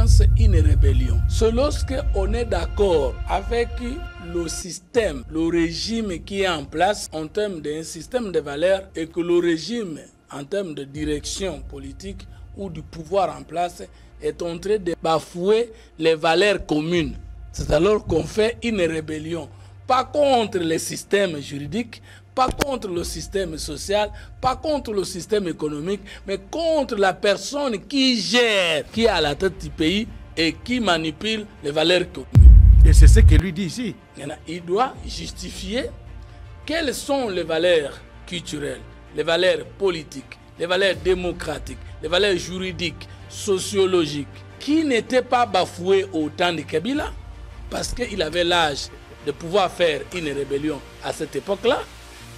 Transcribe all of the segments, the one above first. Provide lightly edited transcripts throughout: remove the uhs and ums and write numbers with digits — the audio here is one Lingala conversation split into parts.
lance une rébellion, c'est lorsque on est d'accord avec le système, le régime qui est en place en termes d'un système de valeurs et que le régime en termes de direction politique ou du pouvoir en place est en train de bafouer les valeurs communes. C'est alors qu'on fait une rébellion, pas contre le système juridique, pas contre le système social, pas contre le système économique, mais contre la personne qui gère, qui est à la tête du pays et qui manipule les valeurs communes. Et c'est ce que lui dit ici. Il doit justifier quelles sont les valeurs culturelles, les valeurs politiques, les valeurs démocratiques, les valeurs juridiques, sociologiques, qui n'étaient pas bafouées au temps de Kabila, parce qu'il avait l'âge de pouvoir faire une rébellion à cette époque-là.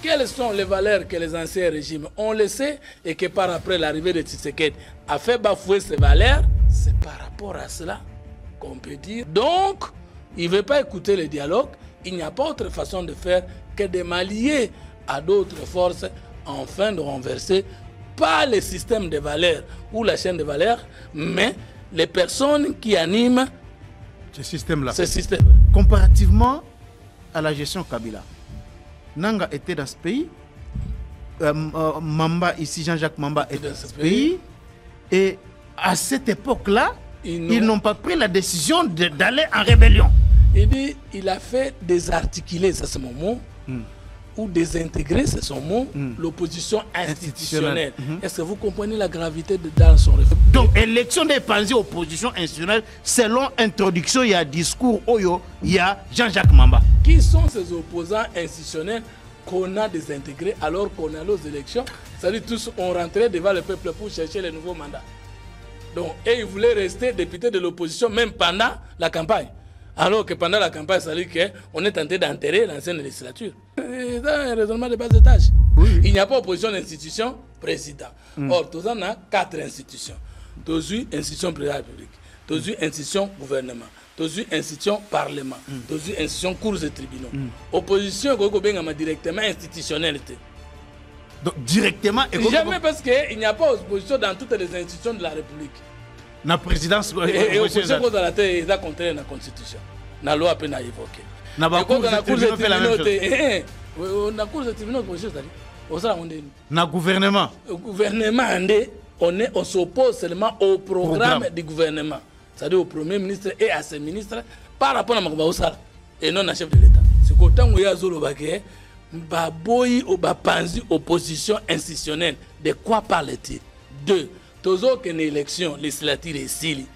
Quelles sont les valeurs que les anciens régimes ont laissées et que par après l'arrivée de Tshisekedi a fait bafouer ces valeurs? C'est par rapport à cela qu'on peut dire. Donc, il ne veut pas écouter le dialogue. Il n'y a pas autre façon de faire que de m'allier à d'autres forces afin de renverser pas le système de valeurs ou la chaîne de valeurs, mais les personnes qui animent ce système-là. Ce système. Comparativement à la gestion Kabila, Nanga était dans ce pays, Mamba, ici Jean-Jacques Mamba est dans ce pays, et à cette époque-là, ils n'ont pas pris la décision d'aller en rébellion. Il dit il a fait désarticuler, c'est ce moment, ou désintégrer, c'est son mot, l'opposition institutionnelle. Est-ce que vous comprenez la gravité dans son référendum? Donc, élection des pensées opposition institutionnelle, selon introduction, il y a discours, il y a Jean-Jacques Mamba. Qui sont ces opposants institutionnels qu'on a désintégrés alors qu'on a aux élections? C'est-à-dire tous ont rentré devant le peuple pour chercher les nouveaux mandats. Donc, et ils voulaient rester députés de l'opposition même pendant la campagne. Alors que pendant la campagne, ça veut dire qu'on est tenté d'enterrer l'ancienne législature. C'est un raisonnement de bas étage. Oui. Il n'y a pas opposition d'institution, président. Or, tous on a 4 institutions. Tous institution président de la République. Tous institution gouvernement. Tous institution parlement. Tous institution cours et tribunaux. Opposition, directement institutionnelle. Donc, directement... Jamais parce qu'il n'y a pas d'opposition dans toutes les institutions de la République. La présidence et opposition contre la terre est contraire à la constitution. La loi peut évoquer. La cour de tribunaux fait la même chose. La cour de tribunaux c'est le gouvernement. Le gouvernement on s'oppose seulement au programme du gouvernement, c'est-à-dire au premier ministre et à ses ministres par rapport à Makoba et non à chef de l'État. C'est qu'autant où il y a Zolo Bagé, Baboyi ou Bapanzi opposition institutionnelle. De quoi parle-t-il? Deux. Toujours qu'une élection législative est sili.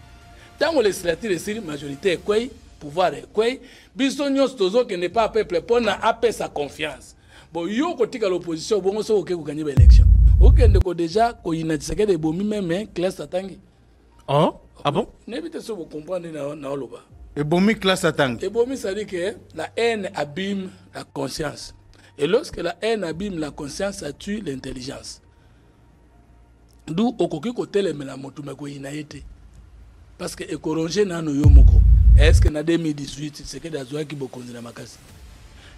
Tant que législative est sili, majorité est quoi, pouvoir est quoi, bisognos toujours que n'est pas peuple pour n'appeler sa confiance. Bon, yo côté que l'opposition, bon, on sait que vous gagnez l'élection. Ok, on déjà qu'on y a dit que bon même classe atangi. Oh, ah bon? N'évitez ça vous comprendre dans le bas. Et bon classe atangi. Et bon ça dit que la haine abîme la conscience. Et lorsque la haine abîme la conscience, ça tue l'intelligence. D'où okoki côté les melamoto meko inaete parce que écorongé nano yomoko. Est-ce que na 2018 c'est que d'azwa ki bokonzi na makasi?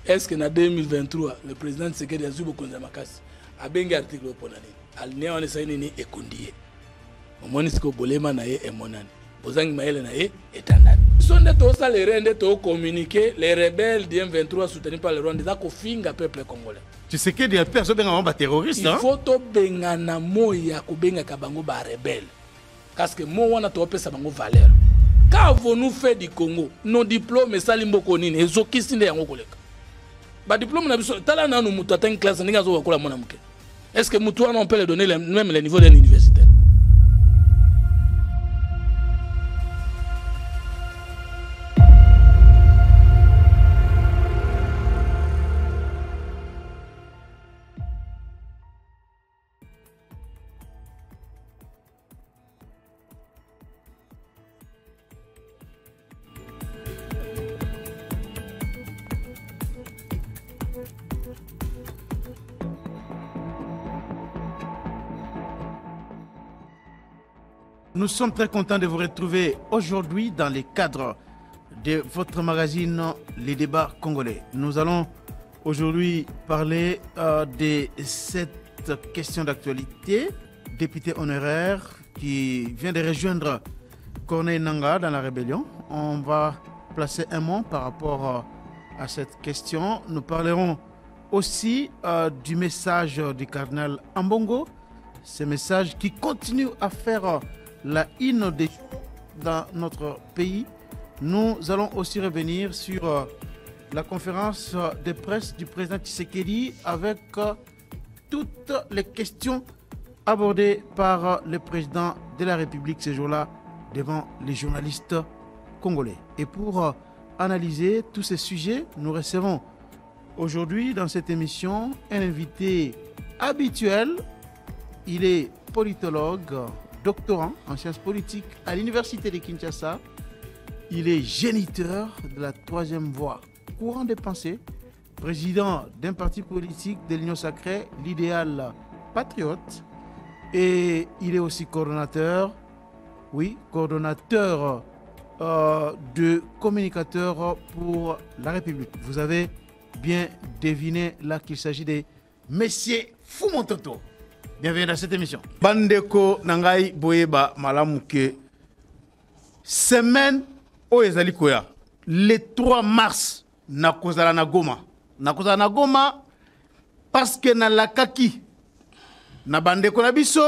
Est-ce que na 2023 le président c'est que d'azwa bokonzi na makasi? Abengi article oponani alinéa on essaye ni ekondie omonisiko bolema na ye emonani bozangi maele na ye etandani sonde to salere nde to communiquer les rebelles du M23 soutenus par le Rwanda za ko finga peuple congolais. Tu sais que des personnes sont terroristes. Il faut que bengana moya ko benga kabango ba rebelle. Parce que moi wana to pesa bango valeur. Qu'avons-nous fait du Congo? Nos diplômes salimbo konini ezokisi nde yango koleka. Ba diplôme na biso tala na no mutu atteint classe ninga zo wakola mona muke. Est-ce que mutu wana on peut le donner même le niveau d'un universitaire? Nous sommes très contents de vous retrouver aujourd'hui dans le cadre de votre magazine Les Débats Congolais. Nous allons aujourd'hui parler de cette question d'actualité. Député honoraire qui vient de rejoindre Corneille Nangaa dans la rébellion. On va placer un mot par rapport à cette question. Nous parlerons aussi du message du cardinal Ambongo, ce message qui continue à faire la une dans notre pays. Nous allons aussi revenir sur la conférence de presse du président Tshisekedi avec toutes les questions abordées par le président de la République ce jour-là devant les journalistes congolais. Et pour analyser tous ces sujets, nous recevons aujourd'hui dans cette émission un invité habituel. Il est politologue, doctorant en sciences politiques à l'université de Kinshasa. Il est géniteur de la troisième voie, courant des pensées, président d'un parti politique de l'Union sacrée, l'Idéal Patriote. Et il est aussi coordonnateur de communicateurs pour la République. Vous avez bien deviné là qu'il s'agit de Messieurs Fumontoto. Bienvenue dans cette émission. Bandeko Nangai Boyeba Malamuke. Semaine au Ezalikoya. Le 3 mars, Nakozala na Goma. Nakozala na Goma parce que na lakaki. Na bandeko na biso.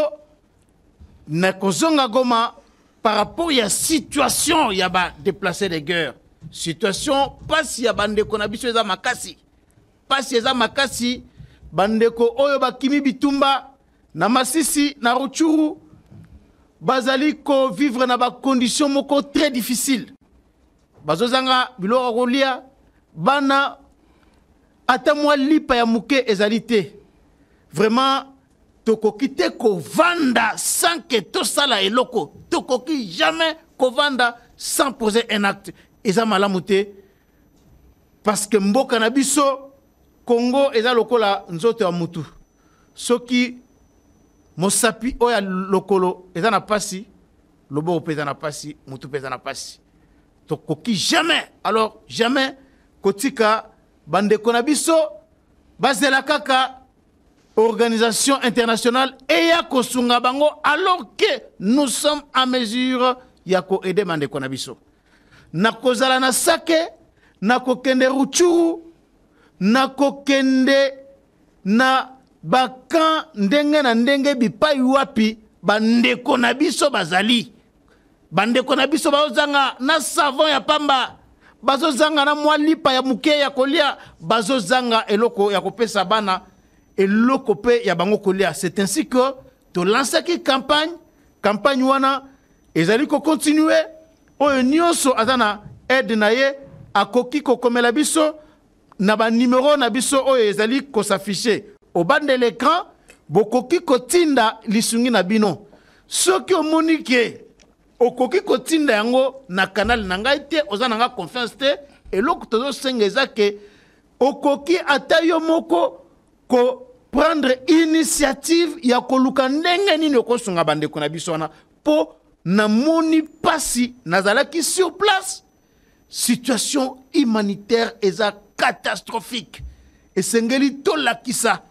Nakozonga Goma par rapport à la situation, il y a déplacé des guerres. Situation, pas si y a bandeko na biso eza makasi. Pas si eza makasi, bandeko oyo bakimi bitumba, na Masisi, na Rutshuru, bazali ko vivre na ba conditions moko très difficiles. Bazozanga biloko kolia, bana ata mwa lipa ya muke ezalité. Vraiment tokoki te ko vanda sans que tout ça la eloko. Tokoki jamais ko vanda sans poser un acte. Eza malamu te parce que mboka na biso Congo eza lokola nzoto ya mutu. Soki mosapi oya lokolo eza na pasi, lobo pesa na pasi, mutu pesa na pasi. Tokoki jamais, alors jamais kotika bande konabiso bazela kaka organisation internationale et ya kosunga bango alors que nous sommes en mesure ya ko aider bande konabiso. Nakozala na sake, nakokende Rutshuru, nakokende na bakan ndenge na ndenge bipai wapi bandeko na biso bazali. Bandeko na biso bazozanga na savon ya pamba, bazozanga na mwa lipa ya muke ya kolia, bazozanga eloko ya kopesa bana, eloko pe ya bango kolia. C'est ainsi que to lancer ki campagne wana ezali ko continuer. Oyo nyonso azana aide na ye akoki ko komela biso na ba numéro na biso oyo ezali ko s'afficher au bas de l'écran, bokoki ko tinda lisungi na bino. Soki omoni ke okoki ko tinda yango na canal na ngai te, ozana nga confiance te, eloko tozo sengeza ke okoki ata yo moko ko prendre initiative ya koluka ndenge nini okosunga bandeko na biso wana po na moni pasi nazalaki sur place. Situation humanitaire eza catastrophique. Et sengeli tolakisa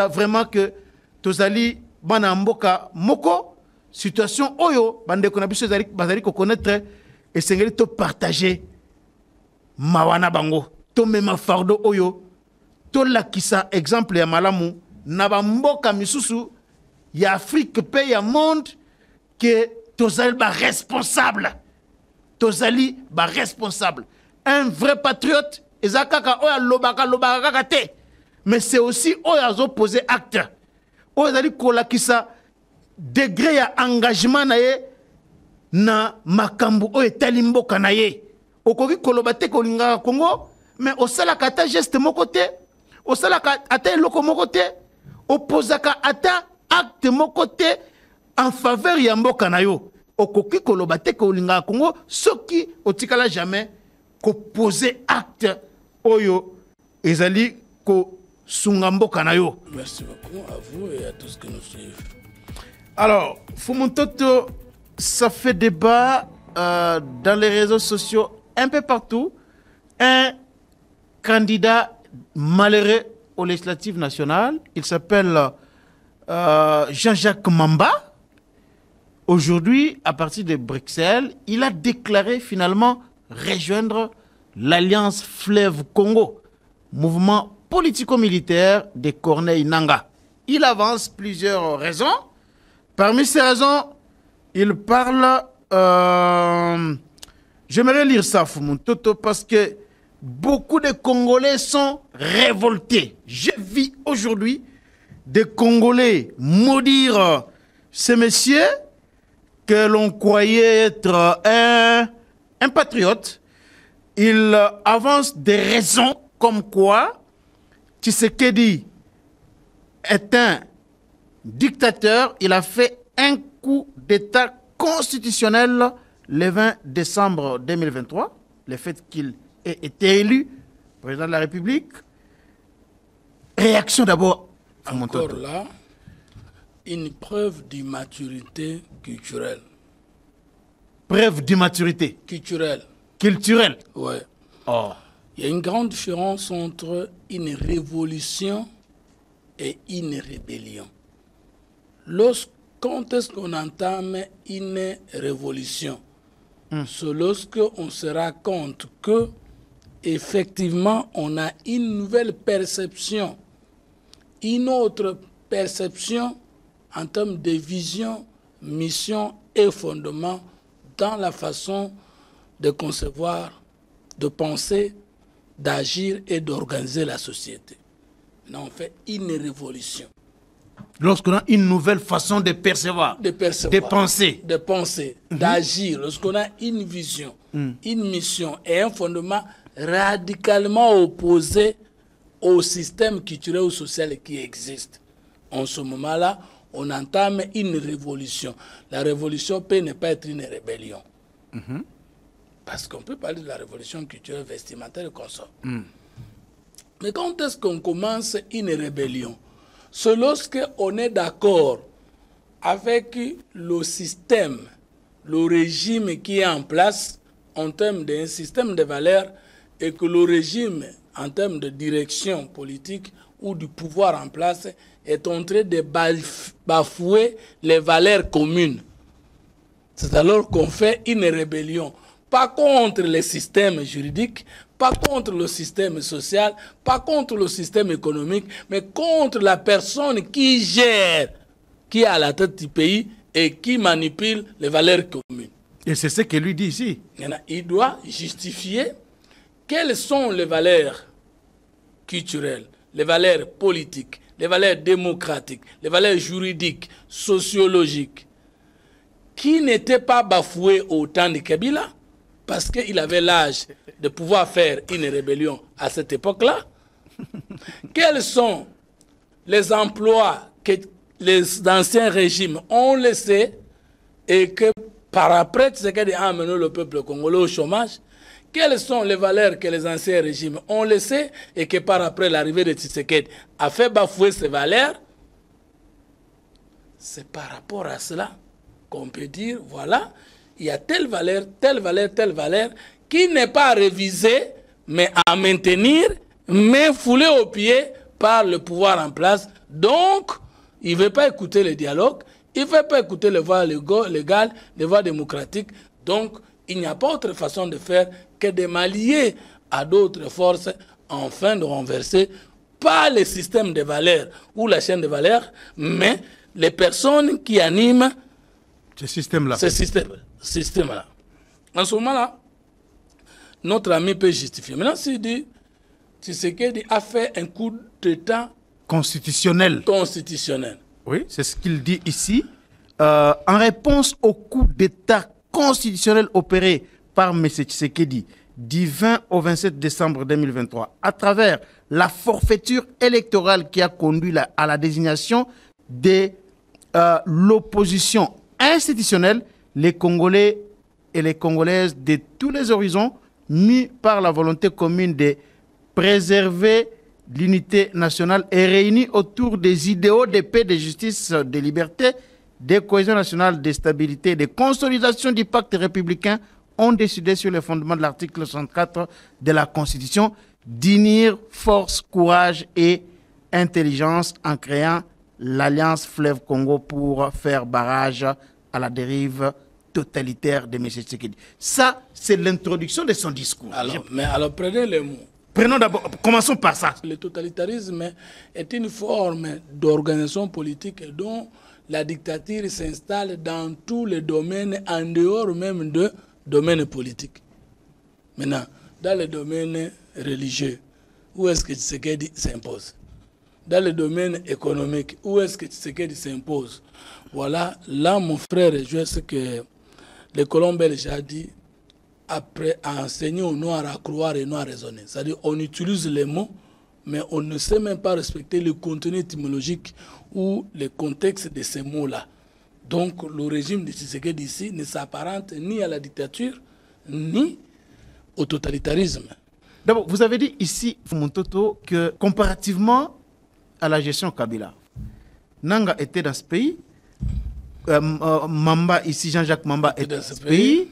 vraiment que tozali bana mboka moko situation oyo bandeko na biso bazali ko connaître et sengeli to partager mawana bango to mema fardo oyo tolakisa exemple ya malamu na ba mboka misusu ya Afrique pe ya monde que tozali ba responsable. Tozali ba responsable. Un vrai patriote ezakaka oya lobaka kaka te. Mais c'est aussi oya zo poser acte. Oya zali kolakisa degré ya engagement na ye na makambu oya etali mboka na ye. Okoki koloba te kolingaka Congo, mais osalaka ata geste moko te, osalaka ata eloko moko te, opozaka ata acte moko te en faveur ya mboka na yo. Okoki koloba te kolingaka Congo, soki otikala jamais ko poser acte oyo ezali ko sunga mboka na yo. Merci beaucoup à vous et à tous ceux qui nous suivent. Alors, Fumontoto, ça fait débat dans les réseaux sociaux un peu partout. Un candidat malheureux aux législatives nationales, il s'appelle Jean-Jacques Mamba. aujourd'hui, à partir de Bruxelles, il a déclaré finalement rejoindre l'Alliance Fleuve Congo, mouvement politico-militaire de Corneille Nangaa. Il avance plusieurs raisons. Parmi ces raisons, il parle... J'aimerais lire ça, Foumountoto, parce que beaucoup de Congolais sont révoltés. Je vis aujourd'hui des Congolais maudire ces messieurs que l'on croyait être un patriote. Il avance des raisons comme quoi Tshisekedi est un dictateur. Il a fait un coup d'État constitutionnel le 20 décembre 2023. Le fait qu'il ait été élu président de la République. Réaction d'abord. Encore là, une preuve d'immaturité culturelle. Preuve d'immaturité culturelle. Ouais. Oh. Il y a une grande différence entre une révolution et une rébellion. Quand est-ce qu'on entame une révolution? C'est lorsqu'on se rend compte que effectivement on a une nouvelle perception, une autre perception en termes de vision, mission et fondement dans la façon de concevoir, de penser, d'agir et d'organiser la société. Là, on fait une révolution. Lorsqu'on a une nouvelle façon de percevoir, de penser, d'agir, lorsqu'on a une vision, une mission et un fondement radicalement opposé au système culturel ou social qui existe. En ce moment-là, on entame une révolution. La révolution peut ne pas être une rébellion. Parce qu'on peut parler de la révolution culturelle, vestimentaire et consort. Mais quand est-ce qu'on commence une rébellion? C'est lorsqu'on est d'accord avec le système, le régime qui est en place en termes d'un système de valeurs et que le régime, en termes de direction politique ou du pouvoir en place, est en train de bafouer les valeurs communes. C'est alors qu'on fait une rébellion. Pas contre le système juridique, pas contre le système social, pas contre le système économique, mais contre la personne qui gère, qui est à la tête du pays et qui manipule les valeurs communes. Et c'est ce que lui dit ici. Il doit justifier quelles sont les valeurs culturelles, les valeurs politiques, les valeurs démocratiques, les valeurs juridiques, sociologiques, qui n'étaient pas bafouées au temps de Kabila, parce qu'il avait l'âge de pouvoir faire une rébellion à cette époque-là. Quels sont les emplois que les anciens régimes ont laissés et que par après Tshisekedi a amené le peuple congolais au chômage? Quelles sont les valeurs que les anciens régimes ont laissées et que par après l'arrivée de Tshisekedi a fait bafouer ces valeurs? C'est par rapport à cela qu'on peut dire, voilà, il y a telle valeur, qui n'est pas révisée, mais à maintenir, mais foulée aux pieds par le pouvoir en place. Donc, il ne veut pas écouter le dialogue, il ne veut pas écouter les voies légales, les voies démocratiques. Donc, il n'y a pas autre façon de faire que de m'allier à d'autres forces afin de renverser, pas le système de valeurs ou la chaîne de valeurs, mais les personnes qui animent ce système-là. En ce moment-là, notre ami peut justifier. Maintenant, s'il dit Tshisekedi a fait un coup d'État constitutionnel. Oui, c'est ce qu'il dit ici. En réponse au coup d'État constitutionnel opéré par M. Tshisekedi du 20 au 27 décembre 2023, à travers la forfaiture électorale qui a conduit à la désignation de l'opposition institutionnelle, les Congolais et les Congolaises de tous les horizons, mis par la volonté commune de préserver l'unité nationale et réunis autour des idéaux de paix, de justice, de liberté, de cohésion nationale, de stabilité, de consolidation du pacte républicain, ont décidé sur le fondement de l'article 64 de la Constitution d'unir force, courage et intelligence en créant l'Alliance Fleuve Congo pour faire barrage à la dérive totalitaire de M. Tshisekedi. Ça, c'est l'introduction de son discours. Alors, prenez les mots. Prenons d'abord, commençons par ça. Le totalitarisme est une forme d'organisation politique dont la dictature s'installe dans tous les domaines, en dehors même de domaines politiques. Maintenant, dans le domaine religieux, où est-ce que Tshisekedi s'impose? Dans le domaine économique, où est-ce que Tshisekedi s'impose? Voilà, là, mon frère, je sais que le colon belge a dit, après enseigner aux Noirs à croire et non à raisonner. C'est-à-dire on utilise les mots, mais on ne sait même pas respecter le contenu étymologique ou le contexte de ces mots-là. Donc le régime de Tshisekedi ici ne s'apparente ni à la dictature, ni au totalitarisme. D'abord, vous avez dit ici, Montoto, que comparativement à la gestion Kabila, Nanga était dans ce pays, Mamba, ici Jean-Jacques Mamba était dans ce pays,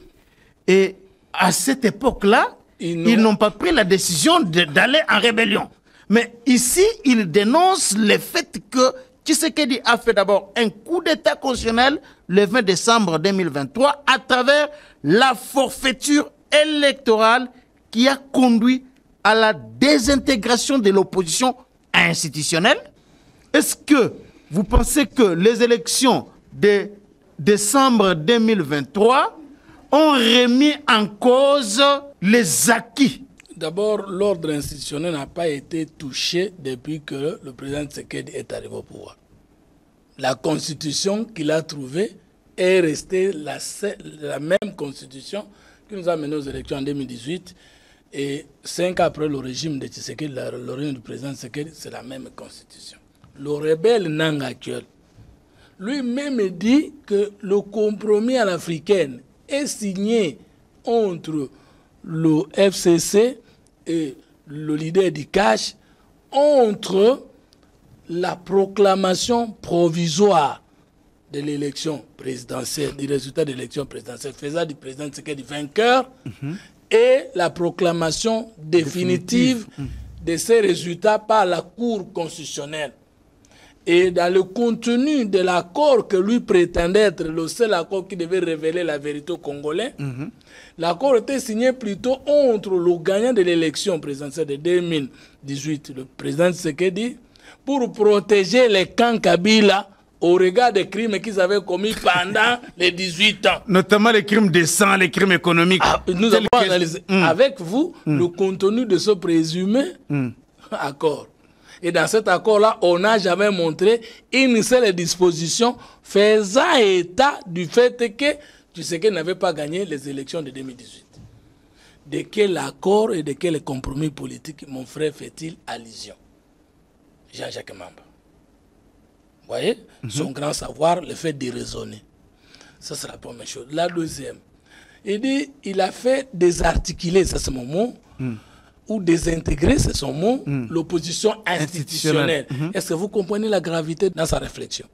et à cette époque-là, ils n'ont pas pris la décision d'aller en rébellion. Mais ici, ils dénoncent le fait que Tshisekedi a fait d'abord un coup d'État constitutionnel le 20 décembre 2023 à travers la forfaiture électorale qui a conduit à la désintégration de l'opposition institutionnelle. Est-ce que vous pensez que les élections de décembre 2023 ont remis en cause les acquis? D'abord, l'ordre institutionnel n'a pas été touché depuis que le président Tshisekedi est arrivé au pouvoir. La constitution qu'il a trouvée est restée la même constitution qui nous a mené aux élections en 2018. Et 5 ans après le régime de Tshisekedi, le régime du président Tshisekedi, c'est la même constitution. Le rebelle Nanga actuel, lui-même dit que le compromis à l'africaine est signé entre le FCC et le leader du Cash, entre la proclamation provisoire de l'élection présidentielle, du résultat de l'élection présidentielle, faisant du président Tshisekedi vainqueur, et la proclamation définitive de ces résultats par la Cour constitutionnelle. Et dans le contenu de l'accord que lui prétendait être le seul accord qui devait révéler la vérité aux Congolais, l'accord était signé plutôt entre le gagnant de l'élection présidentielle de 2018, le président Tshisekedi, pour protéger les camps Kabila au regard des crimes qu'ils avaient commis pendant les 18 ans. Notamment les crimes de sang, les crimes économiques. Nous avons analysé avec vous le contenu de ce présumé accord. Et dans cet accord-là, on n'a jamais montré une seule disposition faisant état du fait que Tshisekedi n'avait pas gagné les élections de 2018. De quel accord et de quel compromis politique mon frère fait-il allusion? Jean-Jacques Mamba. Vous voyez, son grand savoir, le fait de raisonner. Ça, c'est la première chose. La deuxième, il dit, il a fait désarticuler, ça c'est mon mot, ou désintégrer, c'est son mot, l'opposition institutionnelle. Est-ce que vous comprenez la gravité dans sa réflexion?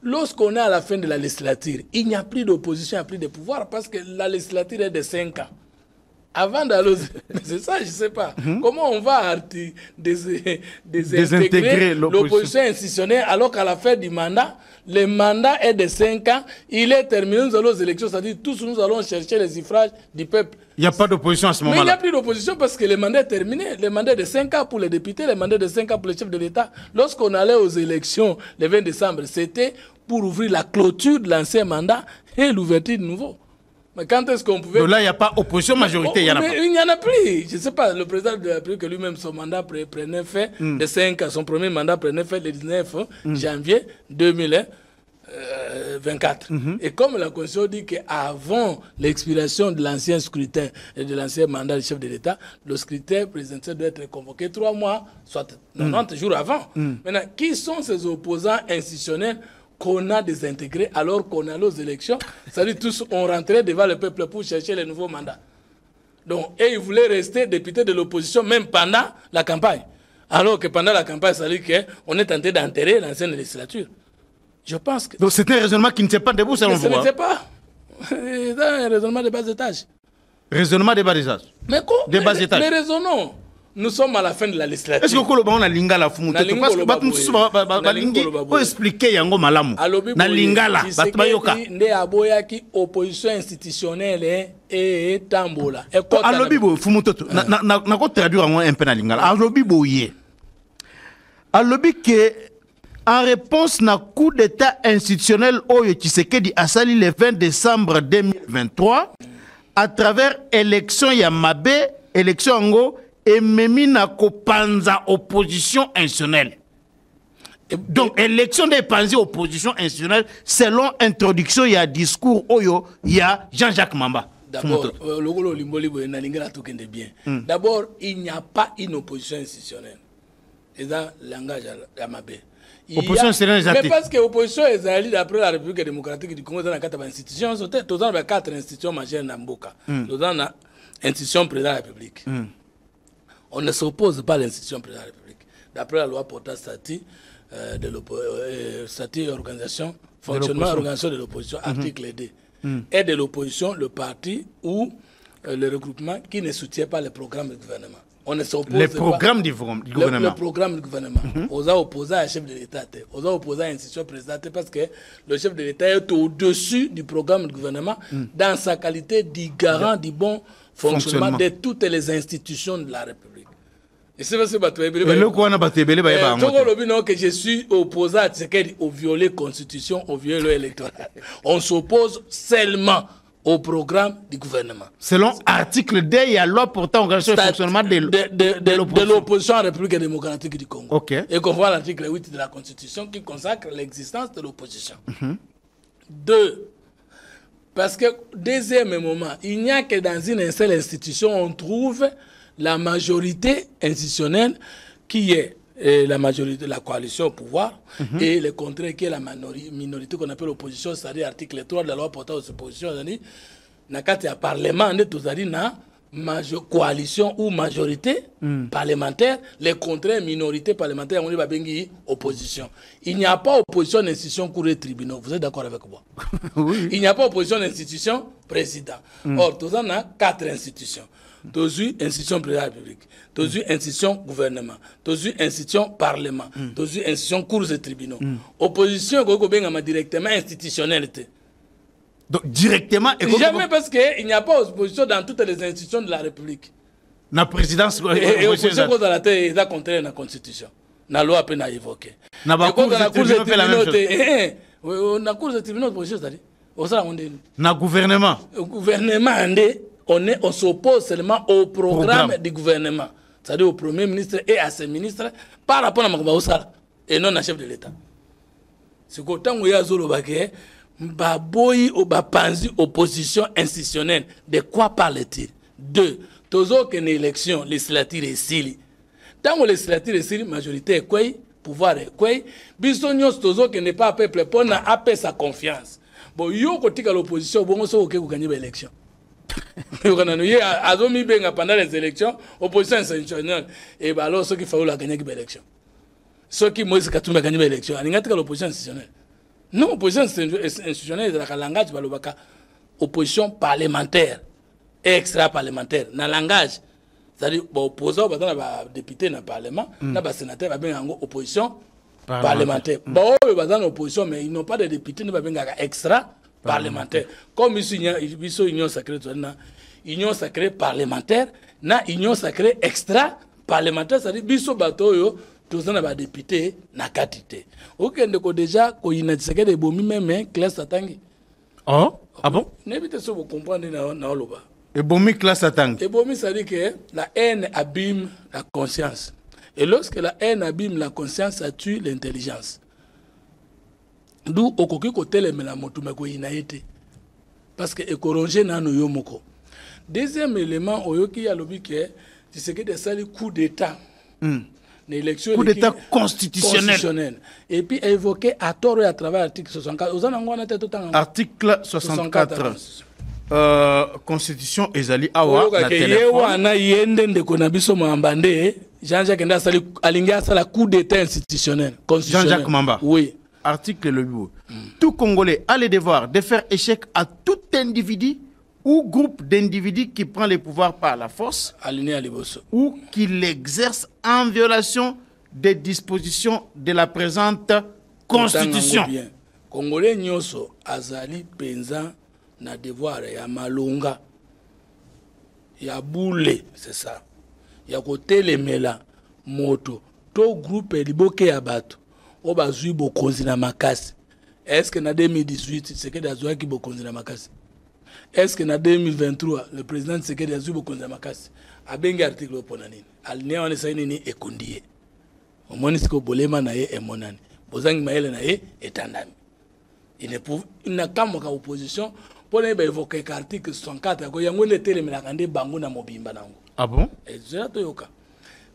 Lorsqu'on est à la fin de la législature, il n'y a plus d'opposition, il n'y a plus de pouvoir, parce que la législature est de 5 ans. Avant d'aller... C'est ça, je ne sais pas. Comment on va désintégrer l'opposition institutionnelle alors qu'à la fin du mandat, le mandat est de 5 ans, il est terminé, nous allons aux élections, c'est-à-dire tous nous allons chercher les suffrages du peuple. Il n'y a pas d'opposition à ce moment-là. Mais il n'y a plus d'opposition parce que le mandat est terminé. Le mandat est de 5 ans pour les députés, le mandat est de 5 ans pour les chefs de l'État. Lorsqu'on allait aux élections le 20 décembre, c'était pour ouvrir la clôture de l'ancien mandat et l'ouverture du nouveau. Mais quand est-ce qu'on pouvait... Donc là, il n'y a pas opposition majorité, il n'y en a pas. Il n'y en a plus. Je ne sais pas, le président de la République, lui-même, son mandat prenait fait de 5 ans. Son premier mandat prenait fait le 19 janvier 2024. Et comme la Constitution dit qu'avant l'expiration de l'ancien scrutin et de l'ancien mandat du chef de l'État, le scrutin présidentiel doit être convoqué 3 mois, soit 90 jours avant. Maintenant, qui sont ces opposants institutionnels qu'on a désintégrés alors qu'on allait aux élections? C'est-à-dire tous ont rentré devant le peuple pour chercher les nouveaux mandats. Donc, et ils voulaient rester députés de l'opposition même pendant la campagne. Alors que pendant la campagne, ça veut dire qu'on est tenté d'enterrer l'ancienne législature. Je pense que... Donc c'est un raisonnement qui ne tient pas debout selon vous. Ce n'était pas. C'est un raisonnement de bas étage. Raisonnement de bas étage. Mais quoi? De bas étage. Mais raisonnons. nous sommes à la fin de la législature. Est-ce que Koloba on a lingala fumu parce que balingi pour expliquer yango malamu na lingala batbayoka nde aboya ki opposition institutionnelle et tambola alobi bo fumu toto na ko traduire un peu na lingala alobi boye alobi que en réponse na coup d'état institutionnel Oyo Tshisekedi asali le 20 décembre 2023 à travers élection ya mabe élection ngo et memi na kopanza opposition institutionnelle. Donc élection des panzi opposition institutionnelle selon introduction il y a discours Oyo il y a Jean-Jacques Mamba. D'abord logolo limboli bo na lingala to kende bien. D'abord il n'y a pas une opposition institutionnelle. Et dans langage ya mabe. Opposition institutionnelle. Mais parce que l'opposition est allée d'après la République démocratique du Congo dans la 4 institutions, tous dans les 4 institutions majeures d'Amboka. Tous dans l'institution président de la République. On ne s'oppose pas à l'institution président de la République. D'après la loi portant statut statut organisation, fonctionnement et organisation de l'opposition, article 2. Et de l'opposition, le parti ou le regroupement qui ne soutient pas le programme du gouvernement. On ne s'oppose les programmes du gouvernement. Le programme du gouvernement. On a opposé à un chef de l'État. On a opposé à une institution présidentielle parce que le chef de l'État est au-dessus du programme du gouvernement dans sa qualité de garant du bon fonctionnement de toutes les institutions de la République. Et c'est parce que je suis opposé à ce qu'elle a violé la Constitution, au violé l'électoral. On s'oppose seulement au programme du gouvernement. Selon l'article 2, il y a loi portant organisation et fonctionnement de l'opposition à la République démocratique du Congo. Okay. Et qu'on voit l'article 8 de la Constitution qui consacre l'existence de l'opposition. 2. Parce que, deuxième moment, il n'y a que dans une seule institution on trouve la majorité institutionnelle qui est la majorité, la coalition au pouvoir, et le contraire qui est la minorité qu'on appelle l'opposition, c'est-à-dire l'article 3 de la loi portant aux oppositions, c'est-à-dire, quand il y a parlement, coalition ou majorité parlementaire, le contraire minorité parlementaire, on dit babengi opposition. Il n'y a pas opposition d'institution cour des tribunaux. Vous êtes d'accord avec moi? Oui. Il n'y a pas opposition d'institution président. Or, tous on a 4 institutions. Tous institution président de la République, tous institution gouvernement, tous institution parlement, tous institution cour des tribunaux. Opposition directement institutionnalité. Donc directement jamais parce qu'il n'y a pas d'opposition dans toutes les institutions de la République. La présidence et opposition contre la terre est contraire à la Constitution. La loi a peine à évoquer. La cour des tribunaux fait la même chose. La cour des tribunaux opposition c'est-à-dire na gouvernement. Le gouvernement on s'oppose seulement au programme du gouvernement. C'est-à-dire au premier ministre et à ses ministres par rapport à Makumba Osala et non à chef de l'État. C'est qu'autant où il y a Zolobake Baboyi ou Bapanzi opposition institutionnelle. De quoi parle-t-il? 2. Toujours qu'une élection législative est sili. Tant que législative est sili, majorité est quoi? Pouvoir est quoi? Bisognos toujours que n'est pas peuple pour n'a sa confiance. Bon, yo côté que l'opposition, bon, on sait que vous gagnez l'élection. Pendant les élections, opposition institutionnelle. Et bien alors, ceux qui font la gagner l'élection. Ceux qui Moïse Katumba gagner l'élection. Il y a l'opposition institutionnelle. Non, opposition institutionnelle, c'est le langage de opposition parlementaire et extra-parlementaire. Dans le langage, c'est-à-dire opposant, député dans le Parlement, dans le sénateur, il y a une opposition parlementaire. Il y a une opposition, mais ils n'ont pas de députés, ils ont extra-parlementaire. Comme ici, il y a une union sacrée, union sacrée parlementaire, union sacrée extra-parlementaire, c'est-à-dire que tous les députés na quantité. Aucun de déjà ko inatiseke de bomi même classe atangi. Oh, ah bon? N'évitez ça vous comprendre na oloba. Et bomi classe atangi. Et bomi ça dit que la haine abîme la conscience. Et lorsque la haine abîme la conscience, ça tue l'intelligence. D'où okoki côté le melamotu mako inaete. Parce que ekoronge na no yomoko. Deuxième élément oyoki ya lobi que c'est que des sali coup d'état. Coup d'état constitutionnel. Et puis évoqué à tort et à travers l'article 64. Article 64. Constitution ezali awa na téléphone. Jean-Jacques Nda alinga sala coup d'état institutionnel. Jean-Jacques Mamba. Oui. Article le 8. Tout Congolais a le devoir de faire échec à tout individu ou groupe d'individus qui prend le pouvoir par la force aligné à Liboso. ou qui l'exerce en violation des dispositions de la présente Constitution. Congolais nyoso azali penza na devoir ya malonga ya boule, c'est ça. Ya kotelemela moto to groupe liboke ya bato o bazui bokonzi na makasi. Est-ce que na 2018 c'est que d'azoi ki bokonzi na makasi? Est-ce que na 2023 le président c'est que d'azui bokonzi na makasi? Abengi article opona nini? Alinea wana saini ni ekundie. Omoni siko bolema na ye emonani. Bozangi maele na ye etandami. Il n'a qu'à mon opposition pour évoquer l'article 64. Il y a un téléménagandé bango na mobimba nango. Ah bon?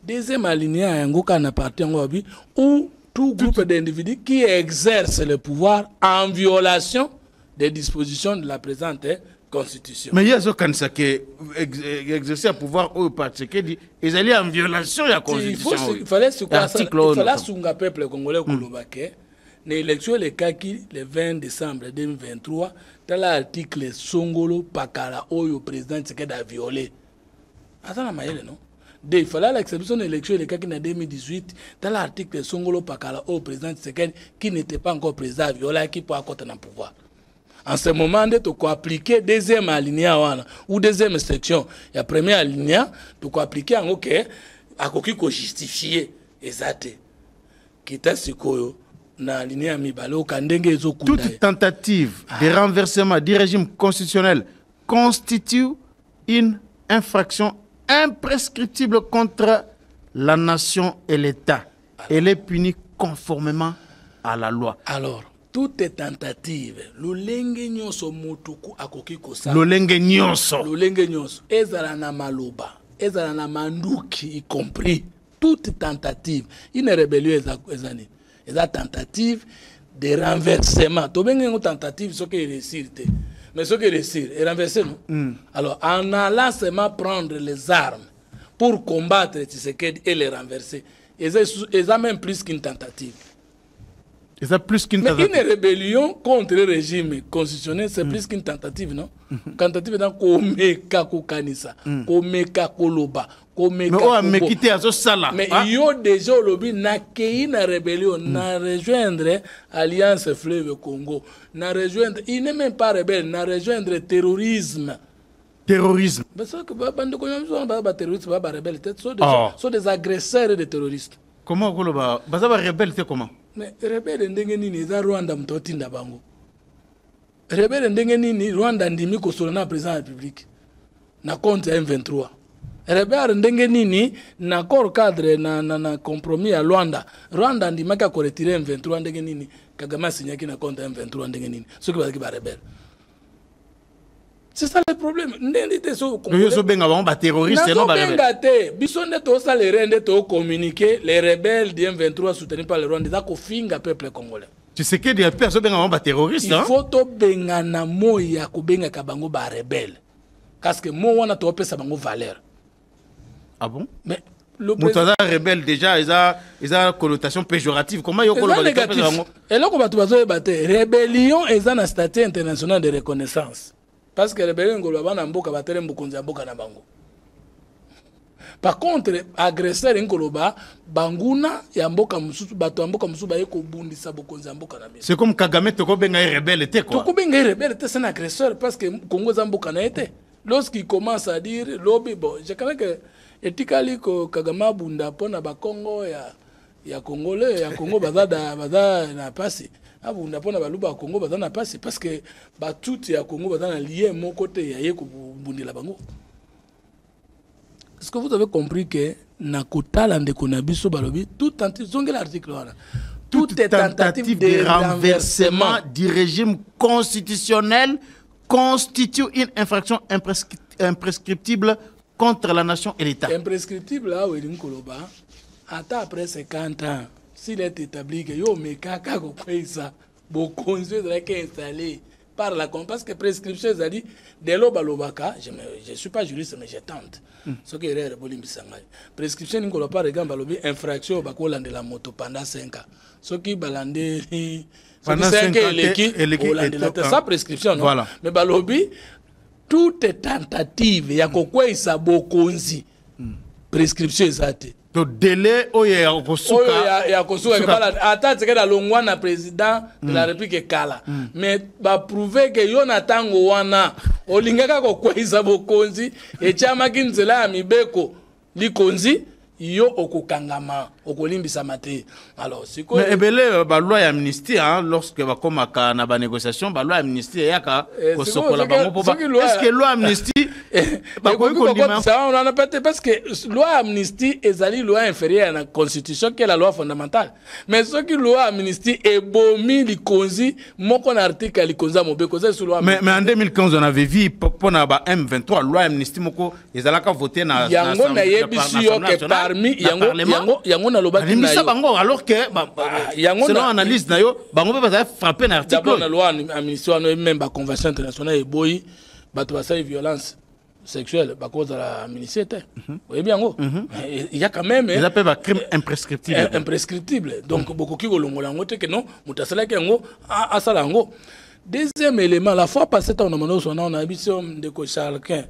Deuxième alinéa, il y a un parti où tout groupe d'individus qui exerce le pouvoir en violation des dispositions de la présente Constitution. Mais il y a ce cancer qui exerce le pouvoir au parti qui dit ils allaient en violation de la Constitution. Il fallait se le peuple congolais kolobake. L'élection le kaki le 20 décembre 2023 dans l'article Songolo Pakala Oyo président Tshisekedi a violé. Attends maïle non. Il fallait l'exception de l'élection le kaki en 2018 dans l'article Songolo Pakala Oyo président Tshisekedi qui n'était pas encore président a violé qui peut accorder dans le pouvoir. En ce moment, tu peux appliquer deuxième alinéa ou deuxième section. Il y a premier alinéa, tu peux appliquer en OK à quoi justifier exact. Qui t'a toute tentative de renversement du régime constitutionnel constitue une infraction imprescriptible contre la nation et l'État. Elle est punie conformément à la loi. Alors, toute tentative, lolenge nyonso motuku akoki kosa. Lolenge nyonso. Lolenge nyonso. Ezala na maloba, ezala na manduki y compris. Toute tentative, une rébellion ezani. La tentative de renversement. Tu as une tentative, ce qui réussit. Mais ce qui réussit, est renversé, non? Alors, en allant seulement prendre les armes pour combattre Tshisekedi et les renverser, ils ont même plus qu'une tentative. Ils ont plus qu'une tentative. Mais une rébellion contre le régime constitutionnel, c'est plus qu'une tentative, non? Tentative dans Komeka Kokanisa, Komeka Koloba. Mais on quitté à ce sala. Mais il y a déjà au lobby n'a qu'une rébellion, n'a rejoindre Alliance Fleuve Congo, n'a rejoindre, il n'est même pas rebelle, n'a rejoindre terrorisme. Terrorisme. Mais ça que terroristes, rebelles, sont des agresseurs et des terroristes. Comment vous le rebelle c'est comment? Mais rebelle ndengeni za Rwanda mtotinda bango. Rebelle ndengeni Rwanda ndimi ko solana président de la République. Na compte M23. Rebelle ndengeni na corps cadre na compromis à Rwanda. Rwanda ndimaka ko retirer M23 ndengeni Kagame signaki na compte M23 ndengeni. Ce qui va ki ba rebelle. C'est ça le problème. Ndendite so terroriste non ba rebelle. Bisonde to salere ndé to communiquer les rebelles du M23 soutenus par le Rwanda za ko finga peuple congolais. Tu sais que des personnes benga terroriste hein? Il faut to benga na mo ya ko benga ka bango ba rebelle. Parce que mo wana to pesa bango valeur. Ah bon? Mais le président rebelle déjà ils a connotation péjorative. Comment yo ko le négatif. Et là ko batu bazo battre rébellion est un statut international de reconnaissance. Parce que les rébellions ngolobana mboka batele mbukonza mboka na bango. Par contre, agresseur ngoloba banguna ya mboka mususu bato mboka mususu ba yeko bundisa bokonza mboka na biso. C'est comme Kagame to ko benga rebelle était quoi. To ko benga rebelle était un agresseur parce que Congo za mboka na été. Lorsqu'il commence à dire lobby bon, je connais que etikali ko Kagame bunda pona ba Congo ya Congolais ya Congo bazada na pasi. Abunda pona baluba Congo bazana pasi parce que ba tout ya Congo bazana lié mon côté ya yeko bundila bango. Est-ce que vous avez compris que na kotala ndeko na biso balobi toute tentative de renversement du régime constitutionnel constitue une infraction imprescriptible contre la nation et l'État. Imprescriptible là où il nkoloba après 50 ans s'il est établi que yo mekaka ko kwesa bo conseil de la installé par la parce que prescription ça dit de l'obalobaka je suis pas juriste mais je tente ce qui est bolimbisanga prescription ngolo par exemple balobi infraction bakola de la moto pendant 5 ans ce qui balande pendant 5 ans ça prescription non voilà. Mais balobi toute tentative ya kokwesa bokonzi prescription ezate to délai oya kosuka ya kosuka kala ata tsekela longwa na président de la république kala mais ba prouver que yo na tango wana olingaka kokwesa bokonzi echama kinzela ya mibeko likonzi yo okukangama okolimbisa mate alors siko mais ebele ba loi ya amnistie hein lorsque ba komaka na ba négociation ba loi amnistie yaka kosokola bango po est-ce que loi amnistie ba ko kondima ça on en a peut-être parce que loi amnistie ezali loi inférieure à la constitution qui est la loi fondamentale mais ce qui loi amnistie ebomi likonzi moko na article likonza mobeko c'est sur loi mais en 2015 on avait vu pour na ba M23 loi amnistie moko ezalaka voter na yango na yebisu yo ke parmi yango na lobaki na yo bango alors que selon analyse na yo bango pe ba frapper na article d'abord la loi amnistie no même ba convention internationale eboyi bato ba sa violence sexuelle ba cause la amnistie oui bien go il y a quand même ils appellent crime imprescriptible donc beaucoup qui golongola ngote que non mutasala ke ngo asala ngo. Deuxième élément, la fois passée on a habitué de Charles-Quint.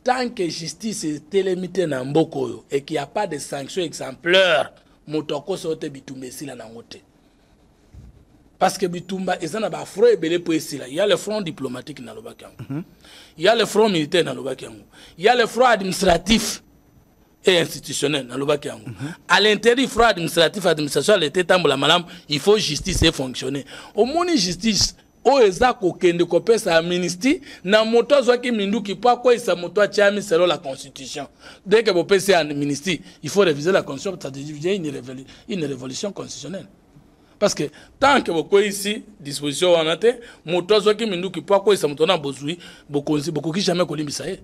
Tant que justice est limitée dans Mboko et qu'il n'y a pas de sanctions exemplaires, motoko sote bitumba sila na ngote. Parce que bitumba ezana ba front ebele po sila. Il y a le front diplomatique na lobaki yango. Il y a le front militaire na lobaki yango. Il y a le front administratif et institutionnel na lobaki yango. À l'intérieur du front administratif administration l'état tambola malam, il faut justice et fonctionner. Au moni justice o eza kokende kopesa amnistie na moto azwaki minduki pa kwa isa moto achami selon la constitution. Dès que vous pensez à amnistie, il faut réviser la constitution, ça devient une révolution constitutionnelle. Parce que tant que vous avez ici disposition en ate, moto azwaki minduki pa kwa isa moto na bozui, beaucoup qui jamais kolimbisa ye.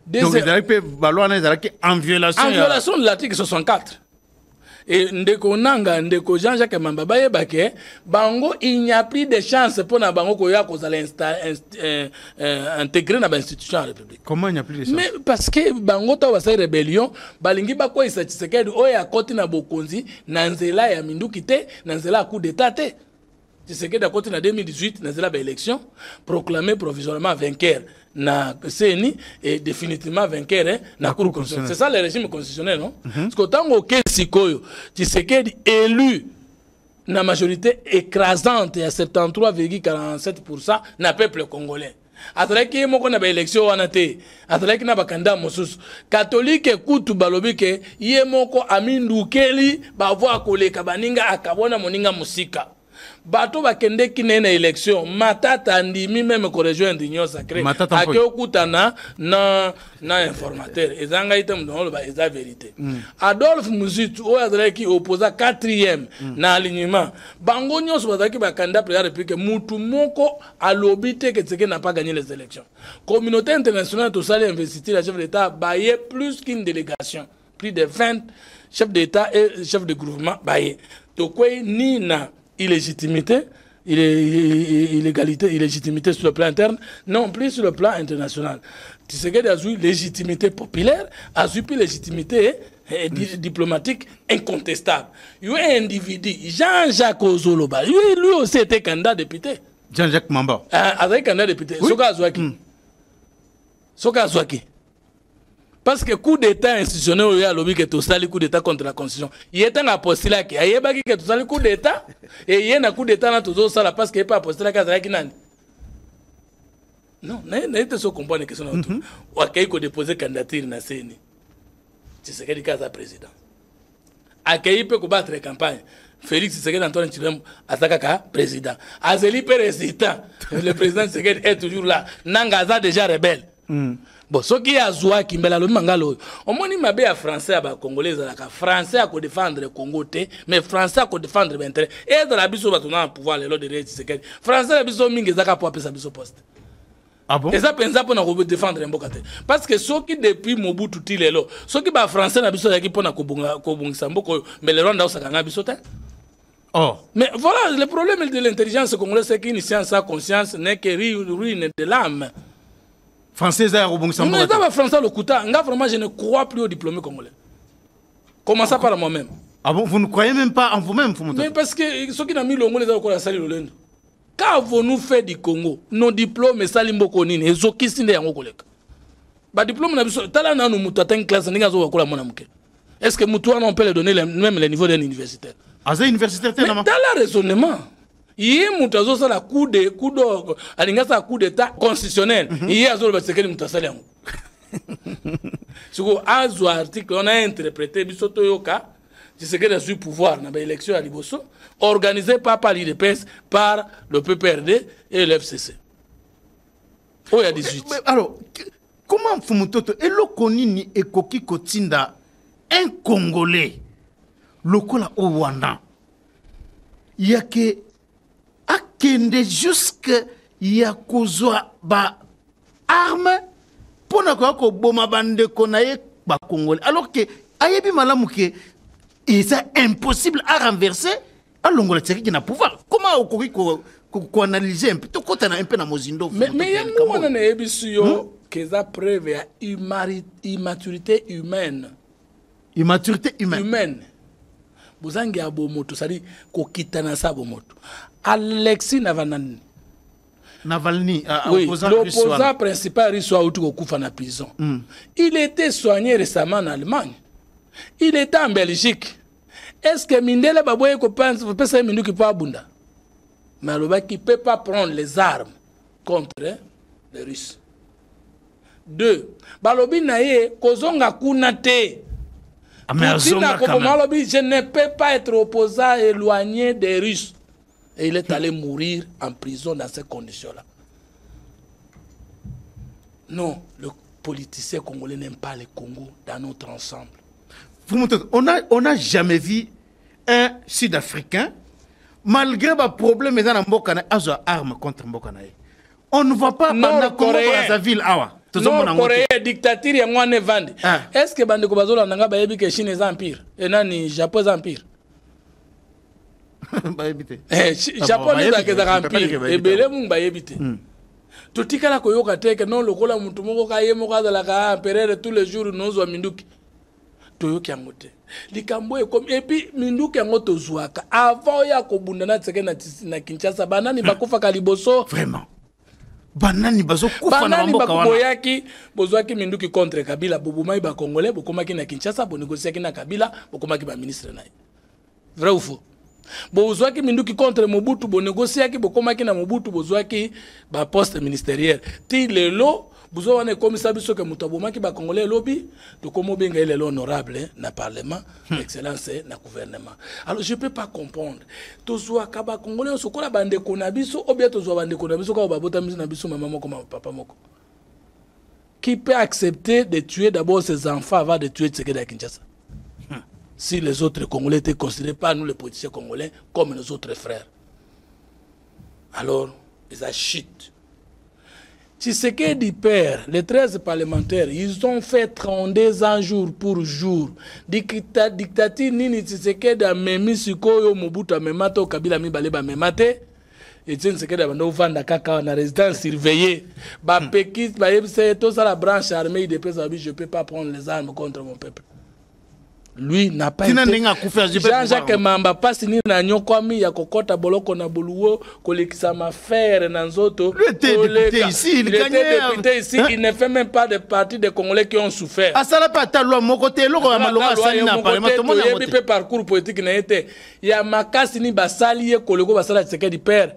Donc ils arrivent en violation de l'article 64. Et ndeko nanga ndeko Jean-Jacques Mamba bayebake bango il n'y a plus de chance pour na bango koya kozala intégrer na ba institution de la République. Comment il n'y a plus de chance? Mais parce que bango ta wasa rébellion balingi bako isa Tshisekedi oya koti na bokonzi na nzela ya minduki te na nzela coup d'état te. Tshisekedi a koti na 2018 na nzela ba élection proclamé provisoirement vainqueur na CENI et définitivement vainqueur na Cour constitutionnelle. C'est ça le régime constitutionnel, non? Parce que tant que Sikoyo, Tshisekedi élu na majorité écrasante à 73,47% na peuple congolais. Atraki moko na ba élection wana te, atraki na ba candidat mosusu. Catholique kutu balobi ke ye moko amindukeli ba voix koleka baninga akabona moninga musika. Bato bakende kine na élection matata ndimi même ko rejoindre union sacrée ake okutana na informateur ezanga item ndolo ba eza vérité. Adolphe Muzitu o azalaki opposa 4e na alignement bango nyonso bazaki ba candidat pour la République mutu moko alobite que Tshisekedi n'a pas gagné les élections. Communauté internationale to sali investiture la chef d'État baye plus qu'une délégation, plus de 20 chefs d'État et chefs de gouvernement baye to kwei ni na illégitimité, illégalité, illégitimité sur le plan interne, non plus sur le plan international. Tshisekedi a eu légitimité populaire, a eu légitimité diplomatique incontestable. Il y a un individu, Jean-Jacques Ozoloba, lui aussi était candidat député. Jean-Jacques Mamba. Avec candidat député. Soka Azwaki. Soka Azwaki. Parce que coup d'état institutionnel il y a lobby que tout ça le coup d'état contre la constitution. Il est un apostle qui a baki que tout ça le coup d'état et il y a un coup d'état dans tout ça parce qu'il pas apostle qui nani. Non, n'était ce comprendre que son autre. Ou accueil ko déposer candidature na CENI. Tshisekedi kaza président. Accueil peut combattre campagne. Félix Tshisekedi Antoine Tshilombo atakaka président. Azeli président. Le président Tshisekedi est toujours là. Nangaza déjà rebelle. Bon, ce qui a zoua qui mbela lo mangalo. Au moins il m'a bien français à congolais la français à ko défendre le Congo té, mais français à ko défendre l'intérêt. Et dans la biso batona pouvoir le de Tshisekedi. Français la biso mingi zaka pour appeler sa biso poste. Ah bon? Et ça pensa pour na défendre mboka té. Parce que ceux qui depuis Mobutu tilelo, ceux qui ba français na biso yaki pour na kobungisa mboko mais le Rwanda osakanga biso té. Oh. Mais voilà, le problème de l'intelligence congolaise c'est qu'une science sans conscience n'est que ruine de l'âme. Français à Robongsambo. Non, mais français le Kouta, vraiment je ne crois plus aux diplômés congolais. Commençons par moi-même. Ah bon, vous ne croyez même pas en vous-même, mais parce que ceux qui n'ont mis le mot les ont encore à salir le lundi. qu'avons-nous fait du Congo? Nos diplômes, Salimbo Konine, et Zokisinde yango koleka. Ba diplôme na biso, tala na nous mutu atteint classe, ninga zo wakola mona muke. Est-ce que mutu on peut le donner même le niveau d'un universitaire? Aza universitaire Mais dans le raisonnement, il y a mutu azo sa la coup d'or, alinga sa coup d'état constitutionnel. Il y a azo le sekeli mutu asali yango. Siko azo article on a interprété bisoto yoka. C'est que le pouvoir dans l'élection à Liboso, organisé par l'IDPS, par le PPRD et l'FCC. Oh, il y a 18. Mais alors, comment Fumutoto et le Konini et Koki Kotinda, un Congolais, lokola au Rwanda, il y a que akende jusque ya kozwa ba arme pour na ko boma bande konaye ba Congolais. Alors que ayebi malamu ke et c'est impossible à renverser à l'Angola qui n'a pouvoir. Comment on analyser un peu tout quand on a un peu dans Mozindo? Mais il y a un moment où que ça preuve immaturité humaine. Immaturité humaine. Vous avez un moto, c'est-à-dire qu'on quitte na sa moto. Alexis Navalny. Oui, l'opposant principal russe a été en prison. Il était soigné récemment en Allemagne. Il était en Belgique. Est-ce que Mindele Baboye pense que c'est Mindou qui peut abonder? Mais le qui ne peut pas prendre les armes contre les Russes. 2. Balobi naye kozonga kunate. Je ne peux pas être opposant éloigné des Russes. Et il est allé mourir en prison dans ces conditions-là. Non, le politicien congolais n'aime pas le Congo dans notre ensemble. On n'a jamais vu un Sud-Africain, malgré les problèmes dans la Mbokana, avoir arme contre Mbokana. On ne voit pas Nord-Coréen. Nord-Coréen, dictature, il y a un vendre. Est-ce que Bande Kobazola n'a pas dit que Chine est empire? Et non, le Japon est empire. Japon est empire. Et Belé Mumba évité. Tout ce qui est koyoka teke non le kola mutu moko kaye moko da la ka empereur tous les jours nous zo minduki. Toyoki amote. Likambo e comme et puis minduki yango tozuaka avant ya kobunda na tseke na Kinshasa banani bakufa kaliboso. Vraiment. Banani bazo kufa na mboka wana. Boyaki bozwaki minduki contre Kabila bobumai ba congolais bokomaki na Kinshasa bo négociaki na Kabila bokomaki ba ministre na. Vrai ou faux? Bozwaki minduki contre Mobutu bo négociaki bokomaki na Mobutu bozwaki ba poste ministériel. Ti lelo bozo wana comme ça biso ke mutabomaki ba congolais lobby to komo benga ele honorable na parlement excellence na gouvernement. Alors je peux pas comprendre. Tozwa ka ba congolais sokola bande kona biso ou bien tozwa bande kona biso ka ba bota miso na biso maman moko papa moko. Qui peut accepter de tuer d'abord ses enfants avant de tuer Tshisekedi Kinshasa? Si les autres Congolais étaient considérés par nous, les politiciens congolais, comme nos autres frères. Alors, ils achitent. Tshisekedi père, les 13 parlementaires, ils ont fait 32 ans jour pour jour. Dictature nini Tshisekedi a memi sikoyo Mobutu a memate, Kabila mibale ba memate. Et Tshisekedi a bando vanda kaka na résidence surveillée. Ba pekis, ba yebse, tout ça la branche armée, de je ne peux pas prendre les armes contre mon peuple. Lui n'a pas été Jean-Jacques Mamba passe ni na nyokwami ya kokota boloko na buluo kolekisa mafere na nzoto. Il était député ici, il gagnait. Il ne fait même pas de partie des Congolais qui ont souffert. Ah ça n'a pas ta loi mon côté loko malonga sali na parlement tout le monde a parcours politique na été. Ya makasi ni basali ye koleko basala Tshisekedi père.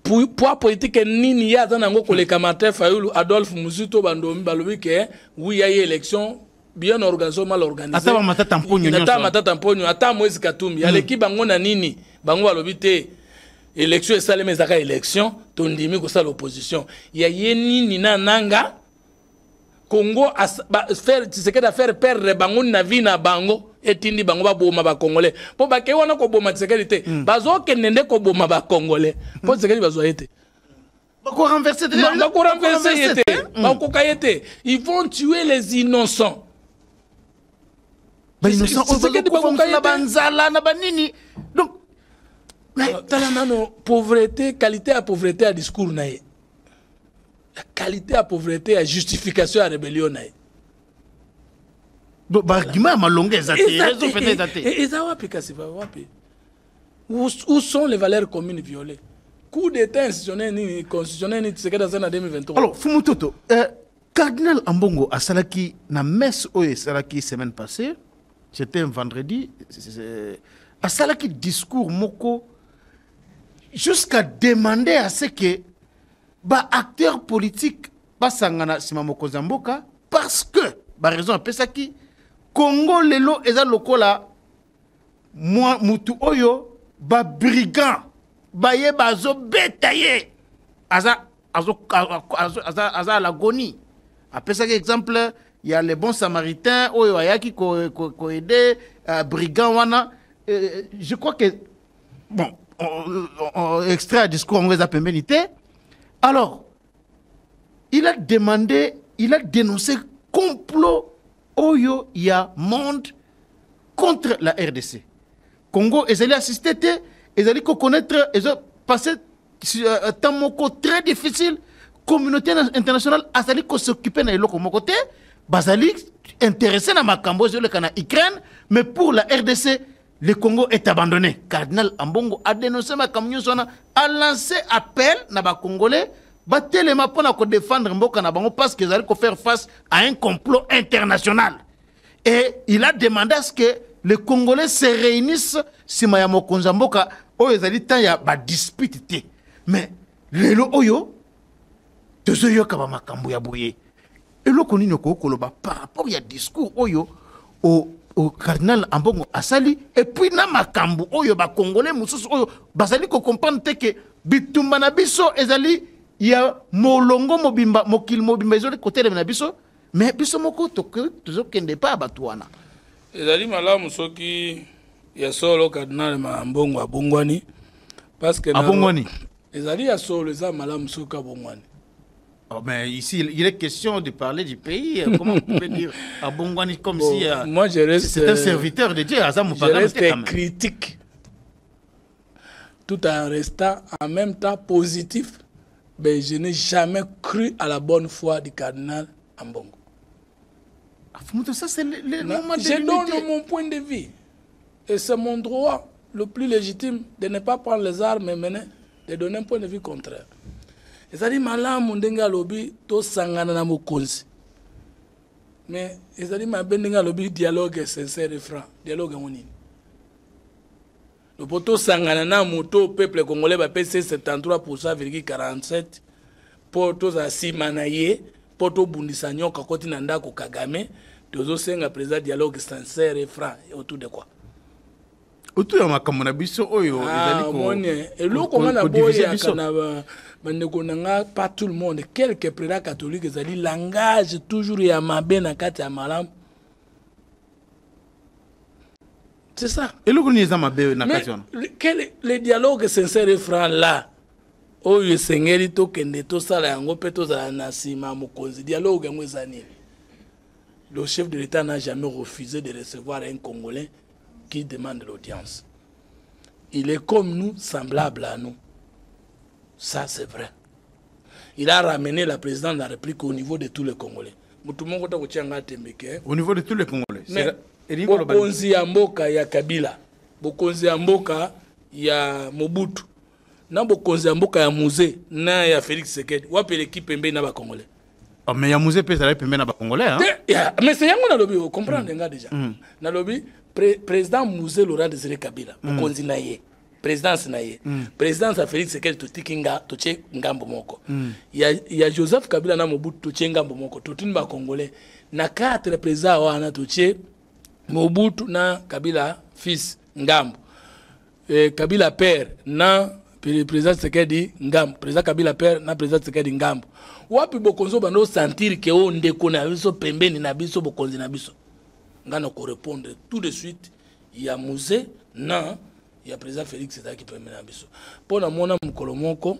Poids politique nini ya zanango koleka Martin Fayulu Adolphe Muzuto bandomi balobi ke oui ya élection bien organisé, mal organisé. Attends, matata mponyo nyonso. Attends, matata mponyo. Attends, Moïse Katumbi. Aleki bango na nini? Bango balobite. Élection et salé zaka élection. Tondimi ko sa l'opposition. Ya yeni nina nanga. Congo faire Tshisekedi a faire perdre bango na vie na bango. Etindi bango ba boma ba congolais. Po ba ke wana ko boma Tshisekedi te. Bazo kenende ko boma ba congolais. Po Tshisekedi bazo yete. Bako renverser. Bako renverser yete. Bako kayete. Ils vont tuer les innocents. Donc, pauvreté, qualité à pauvreté à discours naïe. La qualité à pauvreté à justification à rébellion naïe. Donc, argument ma longue où sont les valeurs communes violées? coup d'état institutionnel ni constitutionnel ni Tshisekedi dans 2023. Alors Fumutoto, Cardinal Ambongo a salaki na messe oye salaki semaine passée, c'était un vendredi, a salaki discours moko jusqu'à demander à ce que ba acteurs politiques basangana sima mokonzi mboka parce que ba raison apesaki Congo lelo eza lokola mutu oyo ba brigand baye bazo betaye aza l'agonie. Après ça, exemple, il y a les bons samaritains, oyo ayaki ko aider brigand wana. Je crois que bon, extrait à discours en a pénalité. Alors, il a demandé, il a dénoncé complot oyo il y a monde contre la RDC. Congo, ils allaient assister, ils allaient connaître, ils ont passé un temps très difficile. Communauté internationale a sali ko s'occuper na eloko moko te, bazali intéressé na makambo sur le kana Ukraine, mais pour la RDC, le Congo est abandonné. Cardinal Ambongo a dénoncé makambo sona, a lancé appel na ba Congolais, ba telema pona ko défendre mboka na bango parce qu'ils allaient ko faire face à un complot international. Et il a demandé à ce que les Congolais se réunissent si maya mokonzi mboka oyo ezali tan ya ba dispute te. Mais lelo oyo tozoyoka ba makambo ya boye. Eloko nini okoloba par rapport ya discours oyo au cardinal Ambongo asali et puis na makambo oyo ba Congolais mususu oyo bazali ko comprendre te que bitumba na biso ezali ya molongo mobimba mokil mobimba ezoli côté na biso mais biso moko tozokende pa batuana. Ezali malamu soki ya solo cardinal Ambongo abongwani parce que abongwani ezali ya solo eza malamu soki abongwani. Oh, mais ici, il est question de parler du pays. Comment on peut dire à Bongwani comme si moi je reste, c'est un serviteur de Dieu. Je reste critique, tout en restant en même temps positif. Mais je n'ai jamais cru à la bonne foi du cardinal Ambongo. Ça, c'est le moment de je donne mon point de vue. Et c'est mon droit le plus légitime de ne pas prendre les armes et de donner un point de vue contraire. Ezali malamu ndenga lobi to sangana na mokonzi. Mais ezali mabe ndenga lobi dialogue sincère et franc. Dialogue nini? Le poto sangana na moto peuple congolais ba pese 73,47 poto za simanaye poto bundisa nyoka koti na ndako Kagame tozo senga président dialogue sincère et franc autour de quoi? Autour ya makambo na biso oyo ezali ko mone eloko ngana boya kana pas tout le monde. Quelques présidents catholiques, ils ont dit langage toujours y a ma bena kati ya malam. C'est ça. Et le dialogue sincère et franc là, oh le Seigneur to kende to sala yango pe to za na sima mokonzi dialogue yango ezani. Le chef de l'État n'a jamais refusé de recevoir un Congolais qui demande l'audience. Il est comme nous, semblable à nous. Ça, c'est vrai. Il a ramené la présidente de la République au niveau de tous les Congolais. Au niveau de tous les Congolais. Mais, Bokonzi ya mboka ya Kabila, Bokonzi ya mboka ya Mobutu, na Bokonzi ya mboka ya Musée, na ya Félix Tshisekedi, wapi l'équipe pembe na ba Congolais. Oh, mais ya Musée peut être pembe na ba Congolais, hein? Mais c'est yango na lobi, vous comprenez déjà. Na lobi, président Musée Laurent Désiré Kabila, Bokonzi na ye. Présidence na ye. Présidence a Félix Tshisekedi totikinga toche ngambo moko. Ya Joseph Kabila na Mobutu toche ngambo moko. Totini ba Congolais. Na 4 présidents wana toche Mobutu na Kabila fils ngambo. Kabila père na président Tshisekedi ngambo. Président Kabila père na président Tshisekedi ngambo. Wapi bokonzo bando sentir que o ndeko na biso pembeni na biso bokonzi na biso. Ngana ko répondre tout de suite. Il y a Musée na il y a président Félix Tshisekedi qui permet na biso. Pona mona mukolo moko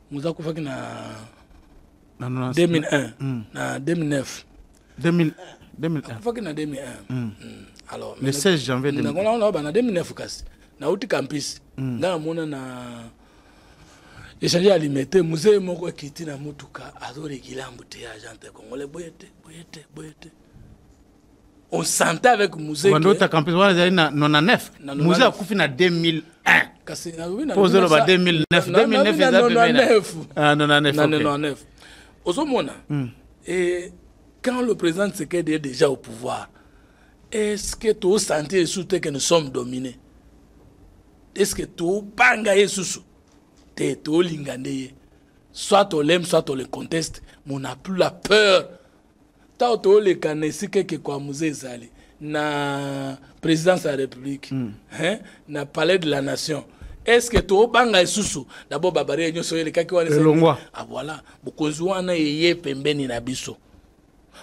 muza kufaki na 2001 na 2009 kufaki na 2001 alors le 16 janvier 2009 na 2009 kasi na uti campus ngana mona na échanger alimete musée moko kiti na mutuka azore kilambu te agente congolais boyete on sentait avec Musée. Quand on campus, on a 99. Musée a coupé en 2001. Posez le 2009. 2009, ah, 99. Et quand le président Tshisekedi est déjà au pouvoir, est-ce que tu sens que nous sommes dominés? Est-ce que tu banga sous tu lingande? Soit tu l'aimes, soit tu le contestes, mais on n'a plus la peur. Tant que les canesi que quoi musée na présidence de la République, na palais de la nation. Est-ce que tu banga sous d'abord babare nyo soyele kaki wana ah voilà bokonzi wana yeye pembeni na biso.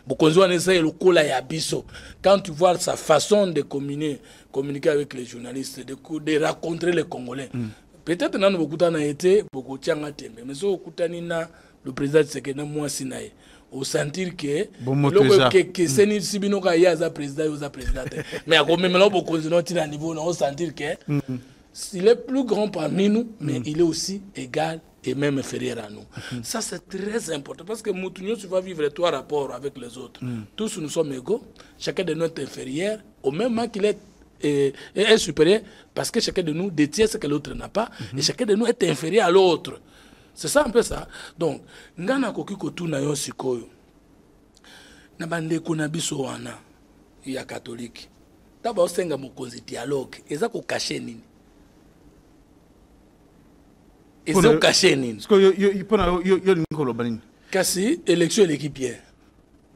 Bokonzi wana esa lokola ya biso. Quand tu vois sa façon de communiquer avec les journalistes, de rencontrer les Congolais. Peut-être que beaucoup d'en été beaucoup tianga tembe, mais so okutani na le président Tshisekedi na moi sinaye. Au sentir que que seni sibino ka yaza président yoza président. Mais à même là beaucoup de à niveau on sentir que il est plus grand parmi nous, mais il est aussi égal et même inférieur à nous. Ça, c'est très important parce que Moutounio, tu vas vivre trois rapports avec les autres. Tous nous sommes égaux, chacun de nous est inférieur, au même moment qu'il est supérieur, parce que chacun de nous détient ce que l'autre n'a pas, et chacun de nous est inférieur à l'autre. C'est ça un peu ça. Donc, ngana koki kotuna yo sikoyo. Na bande kuna biso wana ya catholique. D'abord senga mokonzi dialogue, eza ko cacher nini? Eza ko cacher nini? Parce que yo kasi élection l'équipe bien.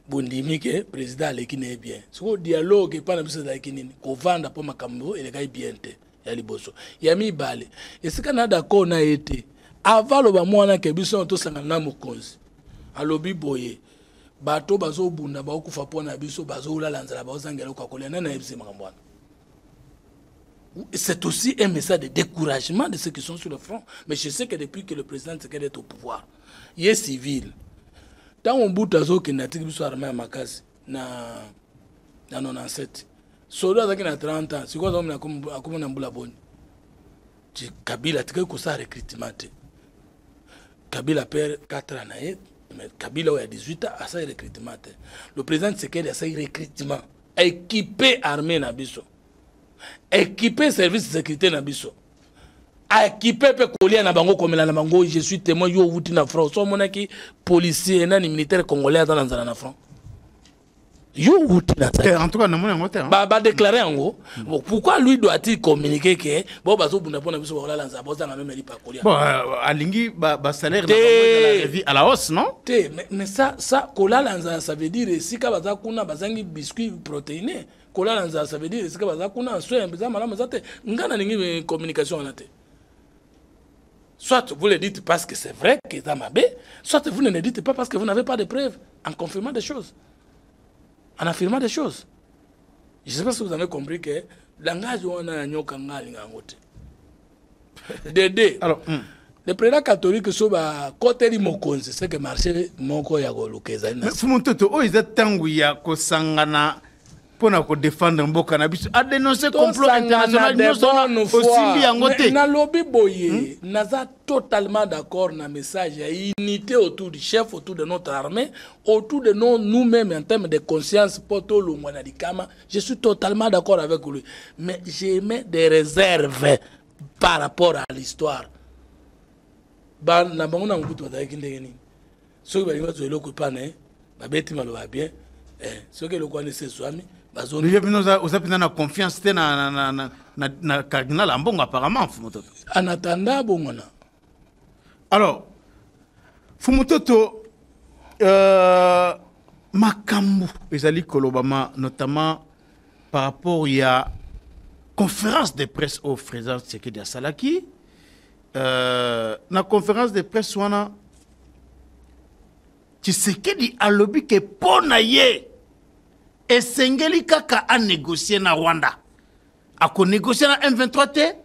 Bondimi ke président l'équipe n'est bien. So dialogue pas na biso za kinini. Ko vanda po makambo ele kai bien te. Ya liboso. Ya mibale. Esika na d'accord na été. Avant le bamwana ke biso to sanga na mokonzi alobi boye bato bazo bunda ba okufa pona biso bazo ulala nzala bazangela kwa kolia na ebise makambwana. C'est aussi un message de découragement de ceux qui sont sur le front, mais je sais que depuis que le président Tshisekedi est au pouvoir il est civil tant on buta zo ke natiki biso armée makasi na 97 soldat zaki na 30 ans siko zo mna akoma na mbula boni Kabila tike ko sa recrutement. Kabila perd 4 ans, mais Kabila a 18 ans à ça recrutement. Le président Tshisekedi a ça recrutement. Équipé armée na biso. Équipé service de sécurité na biso. Équipé pe kolia na bango comme na bango, je suis témoin yo wuti na France. So monaki policier na ni militaire congolais dans la na France. Yo wuti na ça. En tout cas, na mona ngote. Ba déclarer en gros. Pourquoi lui doit-il communiquer que bon bazo bunda pona biso ba lanza boza na même lipa kolia. Bon, alingi ba salaire na la vie à la hausse, non? Mais ça kola lanza ça veut dire si ka baza kuna bazangi biscuit protéiné. Kola lanza ça veut dire si ka baza kuna soin baza malama zate ngana ningi communication na te. Soit vous le dites parce que c'est vrai que c'est mabé, soit vous ne le dites pas parce que vous n'avez pas de preuves en confirmant des choses. En affirmant des choses. Je ne sais pas si vous avez compris que langage on a nyoka ngali ngote. Dédé. Alors, le président catholique soba côté mokonzi c'est que marché moko ya golukeza ina. Mais fumuntoto o iza tangu ya kosangana pona ko défendre mboka na biso a dénoncer complot international aussi yangote. Na lobby boye naza totalement d'accord na message ya unité autour du chef, autour de notre armée, autour de nous-mêmes en termes de conscience poto lungwana dikama. Je suis totalement d'accord avec lui, mais j'ai mis des réserves par rapport à l'histoire. Ba na bango na ngutu bazaki ndengeni. Soki ba linga zo eloko pane, ba beti maloba bien. Soki eloko ne se swami nous avons confiance na cardinal Ambongo apparemment Fumutoto. En attendant bongona. Alors Fumutoto makambu ezali kolobama notamment par rapport à conférence de presse au président Tshisekedi Salaki na conférence de presse wana Tshisekedi alobi ke pona ye et Sengeli Kaka a négocié na Rwanda. A négocié na M23 te,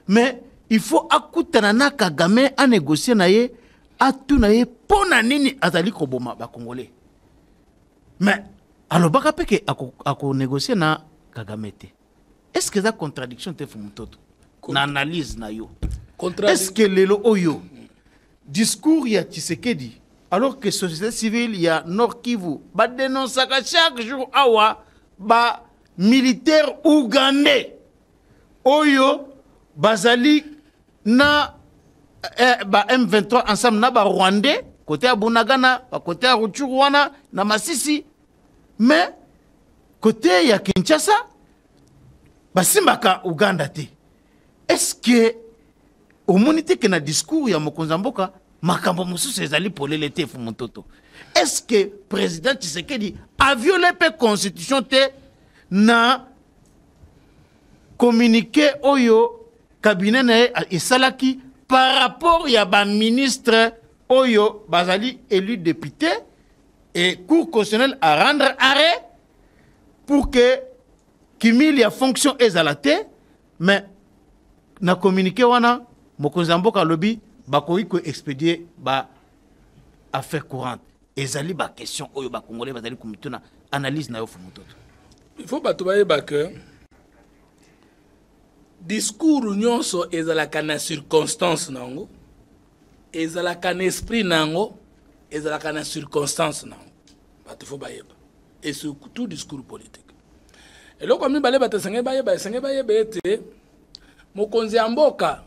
mais il faut akutana na Kagame a négocié na ye, a tout na ye, pona nini azali koboma ba Congolais. Mais, alors baka peke ako négocié na Kagame te. Est-ce que ça contradiction te Fumutoto? Na analyse na yo. Est-ce que lelo oyo discours ya Tshisekedi alors que société civile, il y a Nord Kivu, bah dénonce chaque jour awa, bah militaire ougandais, oyo, bazali na M23 ensemble na ba Rwandais côté à Bunagana côté à Rutshuru na Masisi mais côté ya Kinshasa basimbaka Uganda te. Est-ce que au monité que na discours ya mokonzi mboka makambo mususu ezali polele te fu montoto? Est-ce que président Tshisekedi a violé la constitution te na communiqué oyo cabinet na esalaki par rapport ya ba ministre oyo bazali élu député et cour constitutionnelle à rendre arrêt pour que kimili ya fonction ezalate mais na communiqué wana mokonzi mboka lobi bakoki ko expédier ba affaire courante ezali ba question oyo ba congolais bazali komituna analyse na yo fu mototo. Il faut pas trouver que discours nyonso ezalaka na circonstance nango ezalaka na esprit nango ezalaka na circonstance nango bato faut bayeba et surtout discours politique et loko mi bale bato senge bayeba ete mokonzi ya mboka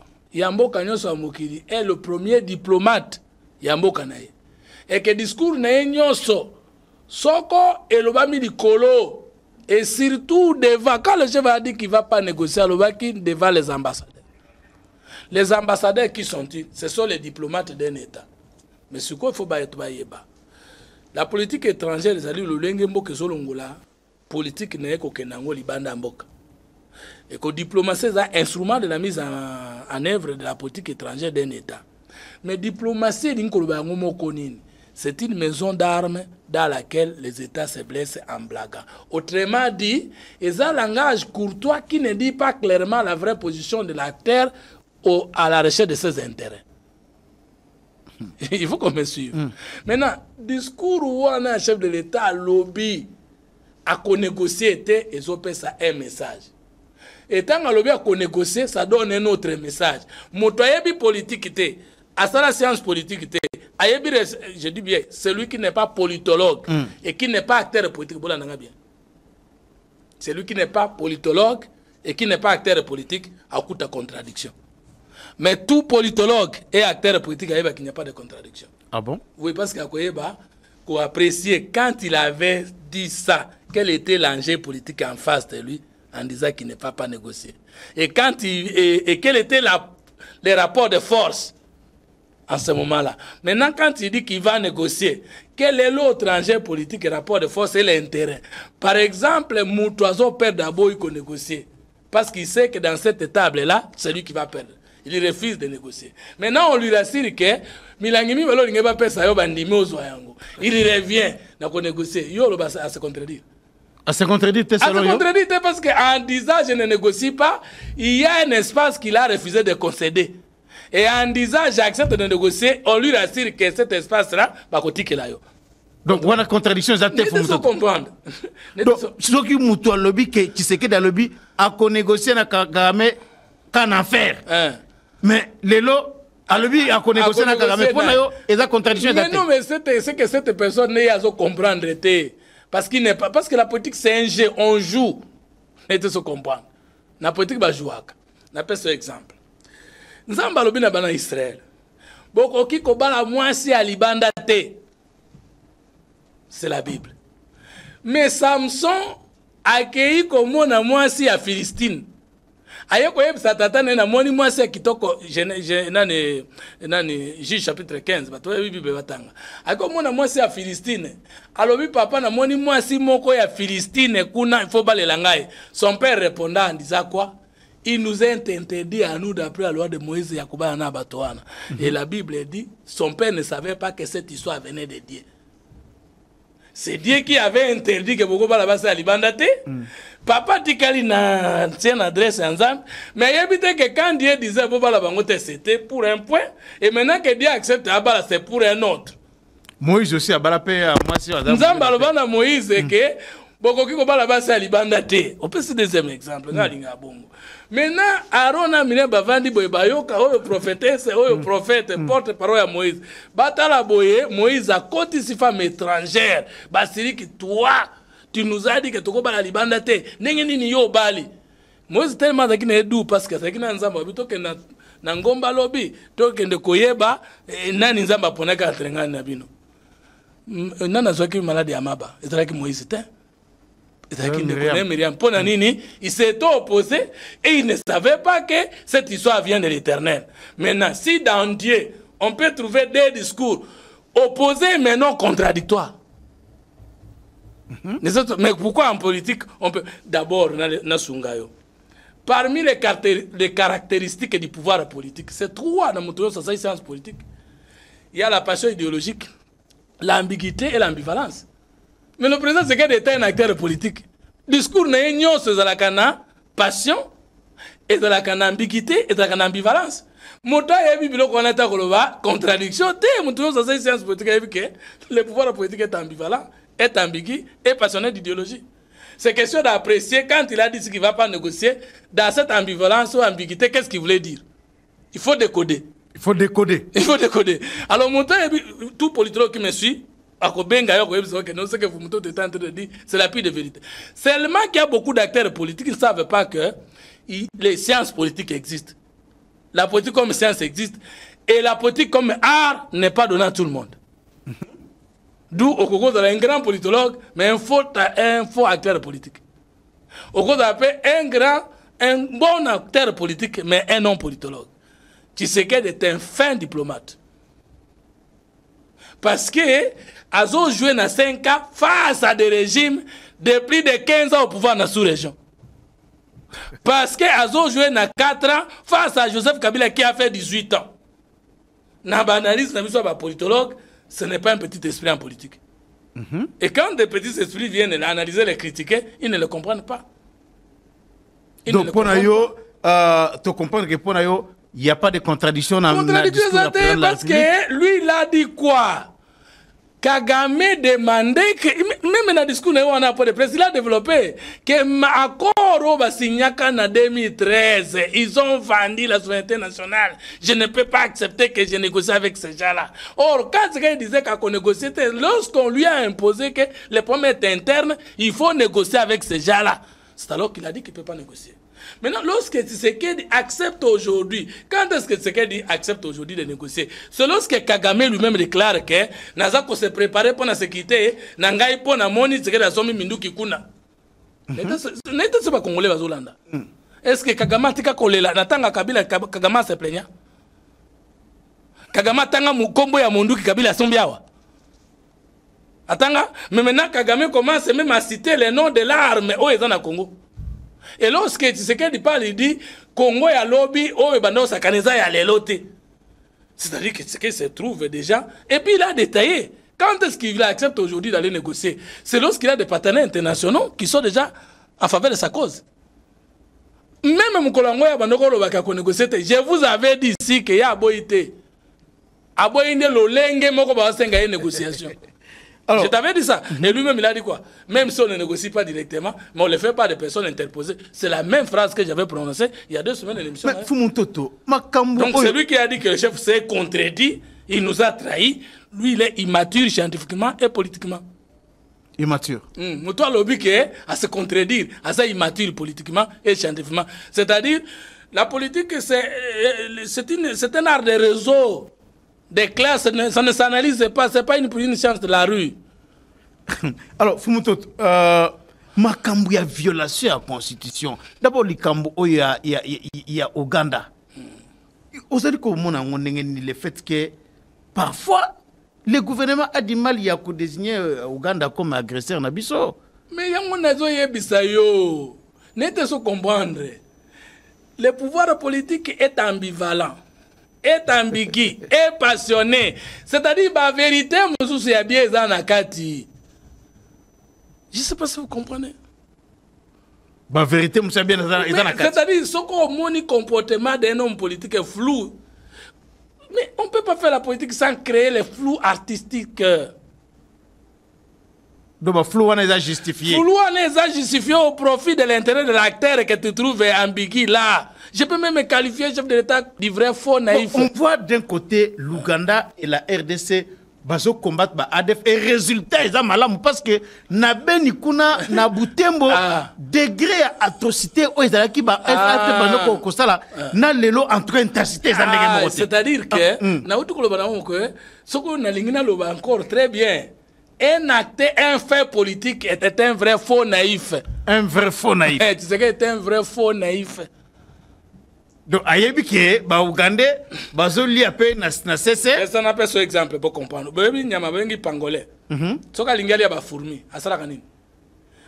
nyonso ya mokili est le premier diplomate ya mboka na ye et que discours na ye nyonso soko elobami likolo. Et surtout devant, quand le chef a dit qu'il ne va pas négocier, devant les ambassadeurs. Les ambassadeurs qui sont-ils? Ce sont les diplomates d'un État. Mais ce qu'il faut pas la politique étrangère, les alliés, le politique n'est qu'au libanda mboka. Et que la diplomatie est un instrument de la mise en œuvre de la politique étrangère d'un État. Mais la diplomatie, c'est une maison d'armes dans laquelle les États se blessent en blaguant. Autrement dit, c'est un langage courtois qui ne dit pas clairement la vraie position de l'acteur à la recherche de ses intérêts. Il faut qu'on me suive. Maintenant, discours où on a un chef de l'État lobby à négocier, ils ont fait ça un message. Et tant que lobby à négocier, ça donne un autre message. Motoyebi politique, à ça la science politique, je dis bien, celui qui n'est pas politologue et qui n'est pas acteur politique, celui qui n'est pas politologue et qui n'est pas acteur politique a coup de contradiction. Mais tout politologue et acteur politique a qu'il n'y a pas de contradiction. Ah bon? Oui, parce qu'on appréciait quand il avait dit ça, quel était l'enjeu politique en face de lui en disant qu'il ne va pas négocier. Et quel était les rapports de force en ce moment-là. Maintenant, quand il dit qu'il va négocier, quel est l'autre enjeu politique et rapport de force et l'intérêt? Par exemple, Moutouazo perd d'abord il faut négocier. Parce qu'il sait que dans cette table-là, c'est lui qui va perdre. Il refuse de négocier. Maintenant, on lui rassure que Milangimi va il revient à négocier. Il va se contredire. À se contredire, parce qu'en disant je ne négocie pas, il y a un espace qu'il a refusé de concéder. Et en disant j'accepte de négocier, on lui rassure que cet espace-là va continuer là. Donc, on a contradiction. Il faut comprendre. Donc, ce qui est lobby, qui sait que dans le lobby, a négocié na Kagame qu'en affaire. Mais les lots, à lobby, a négocié na Kagame. Pour nous, il y a contradiction. Mais non, mais c'est que cette personne n'est pas à comprendre. Parce que la politique, c'est un jeu, on joue. Il faut se comprendre. La politique va jouer. On appelle ce exemple. Nous avons parlé de Israël. Beaucoup qui kobala mwasi à libanda te. C'est la Bible. Mais Samson a accueilli comme mona mwasi à Philistine. Ayeko yeb satata na moni mwasi kitoko nani Juge chapitre 15 bato Bible batanga. Ayeko mona mwasi à Philistine. Alobi papa na moni mwasi moko ya Philistine kuna il faut balela ngai. Son père répondant en disant quoi? Il nous est interdit à nous d'après la loi de Moïse Yakuba na Batoana. Et la Bible dit, son père ne savait pas que cette histoire venait de Dieu. C'est Dieu qui avait interdit que Boko Balabasa à Libandate. Papa Tikali n'a une adresse ensemble. Mais il habite que quand Dieu disait Boba Labangote, c'était pour un point. Et maintenant que Dieu accepte Abala, c'est pour un autre. Moïse aussi a balapé à moi. Nous avons Moïse que Boko Kiko Balabasa à Libandate. On peut se deuxième exemple. Maintenant, Aaron a mis Bavandi Boyebayoka, le prophétesse, le prophète, porte-parole à Moïse. Batala Boye, Moïse a côté si femme étrangère. Basili qui toi, tu nous as dit que tu vas à Libandate. N'engeni ni yo bali. Moïse tellement qu'il n'est doux parce que c'est qu'il n'a pas plutôt que na ngomba lobby tokende koyeba nani nzamba ponaka atrenga na bino nana zwaki malade ya maba ezalaki Moïse te ezalaki Myriam pona nini il s'est opposé et il ne savait pas que cette histoire vient de l'Éternel. Maintenant si dans Dieu on peut trouver des discours opposés mais non contradictoires. Mais pourquoi en politique on peut d'abord na sungayo parmi les caractéristiques du pouvoir politique, c'est trois dans mon science politique. Il y a la passion idéologique, l'ambiguïté et l'ambivalence. Mais le président c'est qu'il est un acteur politique. Discours n'est pas sur la passion et de la ambiguïté et de la ambivalence. Mota yebi biloko wana ta koloba contradiction te mutuyo sa science politique yebi que le pouvoir politique est ambivalent, est ambigu et passionné d'idéologie. C'est question d'apprécier quand il a dit qu'il ne va pas négocier dans cette ambivalence ou ambiguïté, qu'est-ce qu'il voulait dire. Il faut décoder. Il faut décoder. Il faut décoder. Alors Mota yebi tout politologue qui me suit ce que vous êtes en train de dire, c'est la pire de vérité. Seulement qu'il y a beaucoup d'acteurs politiques qui ne savent pas que les sciences politiques existent. La politique comme science existe. Et la politique comme art n'est pas donnée à tout le monde. D'où, au Congo, il y a un grand politologue, mais un faux acteur politique. Au Congo, il y a un bon acteur politique, mais un non politologue. Tshisekedi est un fin diplomate. Parce que Azo joué dans 5 ans face à des régimes de plus de 15 ans au pouvoir dans la sous-région. Parce que Azo joué dans 4 ans face à Joseph Kabila qui a fait 18 ans. Dans l'analyse, dans politologue, ce n'est pas un petit esprit en politique. Et quand des petits esprits viennent analyser, les critiquer, ils ne le comprennent pas. Donc, pour tu comprends que pour il n'y a pas de contradiction dans le discours parce que lui, il a dit quoi? Kagame demandait que, même dans le discours on a pas de presse, il a développé que l'accord au Basignaka en 2013, ils ont vendu la souveraineté nationale. Je ne peux pas accepter que je négocie avec ces gens-là. Or, quand il disait qu'on négociait, lorsqu'on lui a imposé que le problème est interne, il faut négocier avec ces gens-là. C'est alors qu'il a dit qu'il ne peut pas négocier. Maintenant, lorsque Tshisekedi accepte aujourd'hui, quand est-ce que Tshisekedi accepte aujourd'hui de négocier? C'est lorsque Kagame lui-même déclare que Nazako se préparait pour la sécurité, Nangai pour la moni, Tshisekedi a somi Mindu Kikuna. N'est-ce pas Congolais Bazolanda? Est-ce que Kagame a tika kolela, Natanga Kabila, Kagame se plaignant? Kagame tanga mukombo ya Mundu Kabila sombiawa? Atanga, mais maintenant Kagame commence même à citer les noms de l'arme où ils sont au Congo. Et lorsque Tshisekedi parle, il dit Congo ya lobby, oh ebando sakaneza ya lelote. C'est-à-dire que Tshisekedi se trouve déjà. Et puis il a détaillé. Quand est-ce qu'il accepte aujourd'hui d'aller négocier? C'est lorsqu'il a des partenaires internationaux qui sont déjà en faveur de sa cause. Même Moukolango ya bandoko lobaka ko négocier. Je vous avais dit ici que ya aboyité. Aboyinde lolenge moko ba senga une négociation. Alors, je t'avais dit ça. Et lui-même, il a dit quoi? Même si on ne négocie pas directement, mais on ne le fait pas de personnes interposées. C'est la même phrase que j'avais prononcée il y a 2 semaines de l'émission. Donc, c'est lui qui a dit que le chef s'est contredit, il nous a trahis. Lui, il est immature scientifiquement et politiquement. Immature. Toi, lobby qui est à se contredire, à ça immature politiquement et scientifiquement. C'est-à-dire, la politique, c'est un art de réseau. Des classes, ça ne s'analyse pas, ce n'est pas une science de la rue. Alors, Fumutot, makambo ya violation de la Constitution. D'abord, il y a Ouganda. Vous avez dit le fait que parfois, le gouvernement a du mal à désigner Ouganda comme agresseur. Mais il y a un bisayo. N'était pas comprendre. Le pouvoir politique est ambivalent. Est ambigu, est passionné. C'est-à-dire, la vérité, je ne sais pas si vous comprenez. La vérité, c'est-à-dire, ce qu'on comportement d'un homme politique est flou. Mais on ne peut pas faire la politique sans créer les flous artistiques. Donc, le flou est justifié. Le flou est justifié au profit de l'intérêt de l'acteur que tu trouves ambigu là. Je peux même me qualifier chef de l'État du vrai faux naïf. On voit d'un côté l'Ouganda et la RDC bazo combattre ba ADF et résultat eza malamu parce que na beni kuna na Butembo degré atrocité o ezalaki ba FAT banoko ko sala na lelo entre intensité eza ndenge moko. C'est-à-dire que na utu koloba na moko soko na lingina loba encore très bien. Un acte, un fait politique était un vrai faux naïf. Un vrai faux naïf. Tu sais qu'il était un vrai faux naïf. Donc, ayebi ke ba Ougandais bazo li appel na cesse. Ça n'a pas ce exemple pour comprendre. Bebi nyama bengi pangolais. Soka lingali ba fourmi, asala kanini.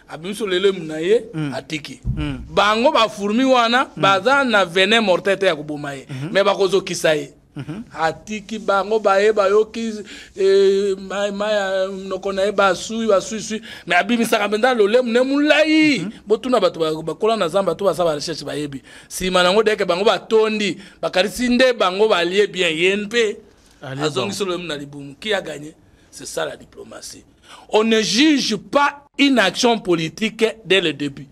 Abimso lele munaye atiki. Bango ba fourmi wana baza na venin mortel ya kubomaye. Mais ba kozo kisaye. Atiki bango baye bayoki maya nokona ba sui mais abimi saka benda lole mune mulai botuna bato bakola na zamba to basaba recherche bayebi si manango deke bango batondi bakarisinde bango balie bien yenpe azongi solo na libumu qui a gagné. C'est ça la diplomatie. On ne juge pas une action politique dès le début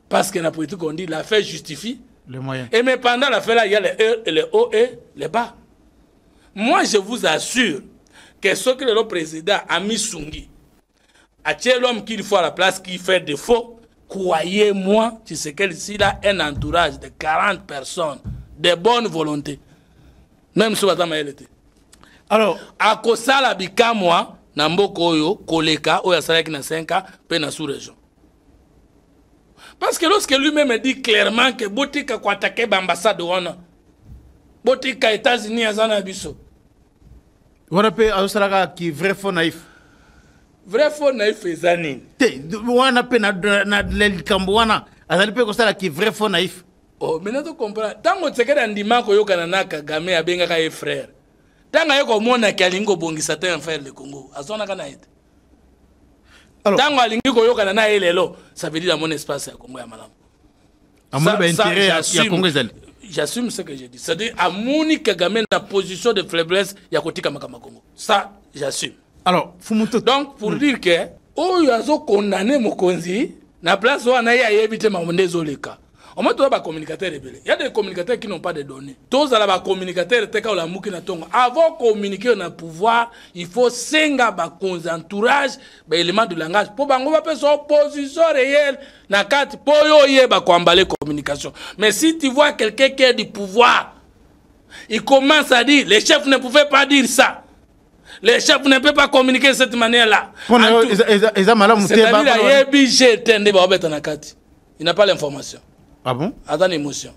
parce que la politique on dit la fait justifie les moyens. Et mais pendant l'affaire là, il y a les hauts et les bas. Moi, je vous assure que ce que le président a mis Sungi, à l'homme qu'il faut à la place qui fait défaut, croyez-moi, tu sais qu'il a un entourage de 40 personnes de bonne volonté. Même si Madame était. Alors, à Kosala Bika, moi, Namboko Oyo, Koleka, Oya Salaki na 5 ans, pe na sous-région. Parce que lorsque lui-même dit clairement que Botika kwa attaquer l'ambassade de Wana, Botika États-Unis à Zanabiso. On appelle Australia qui vrai faux naïf. Vrai faux naïf et Zanin. On appelle na l'Kambouana, Azalipe Australia qui vrai faux naïf. Oh, mais tu comprends. Tant que tu es ndima ko yoka na Kagame abenga ka frère. Tant que yoko mona kalingo bongisa te en frère le Congo. Azona kana ite. Alors, ça veut dire dans mon espace à Congo. J'assume ce que j'ai dit. C'est-à-dire, à Mouni Kagame, la position de faiblesse, il y a côté Kamakama Congo. Ça, j'assume. Alors, donc, pour dire que, oh, il y a condamné Mokonzi, la place où on a évité Mamonde Zoleka. On m'a trouvé des communicateurs rebelles. Il y a des communicateurs qui n'ont pas de données. Tous les communicateurs, avant de communiquer, on a pouvoir, il faut senga entourage, éléments de langage. Pour que son opposition réelle, na carte, pour emballer communication. Mais si tu vois quelqu'un qui a du pouvoir, il commence à dire, les chefs ne pouvaient pas dire ça. Les chefs ne peuvent pas communiquer de cette manière-là. C'est-à-dire, il n'a pas l'information. Ah bon? Attends l'émotion.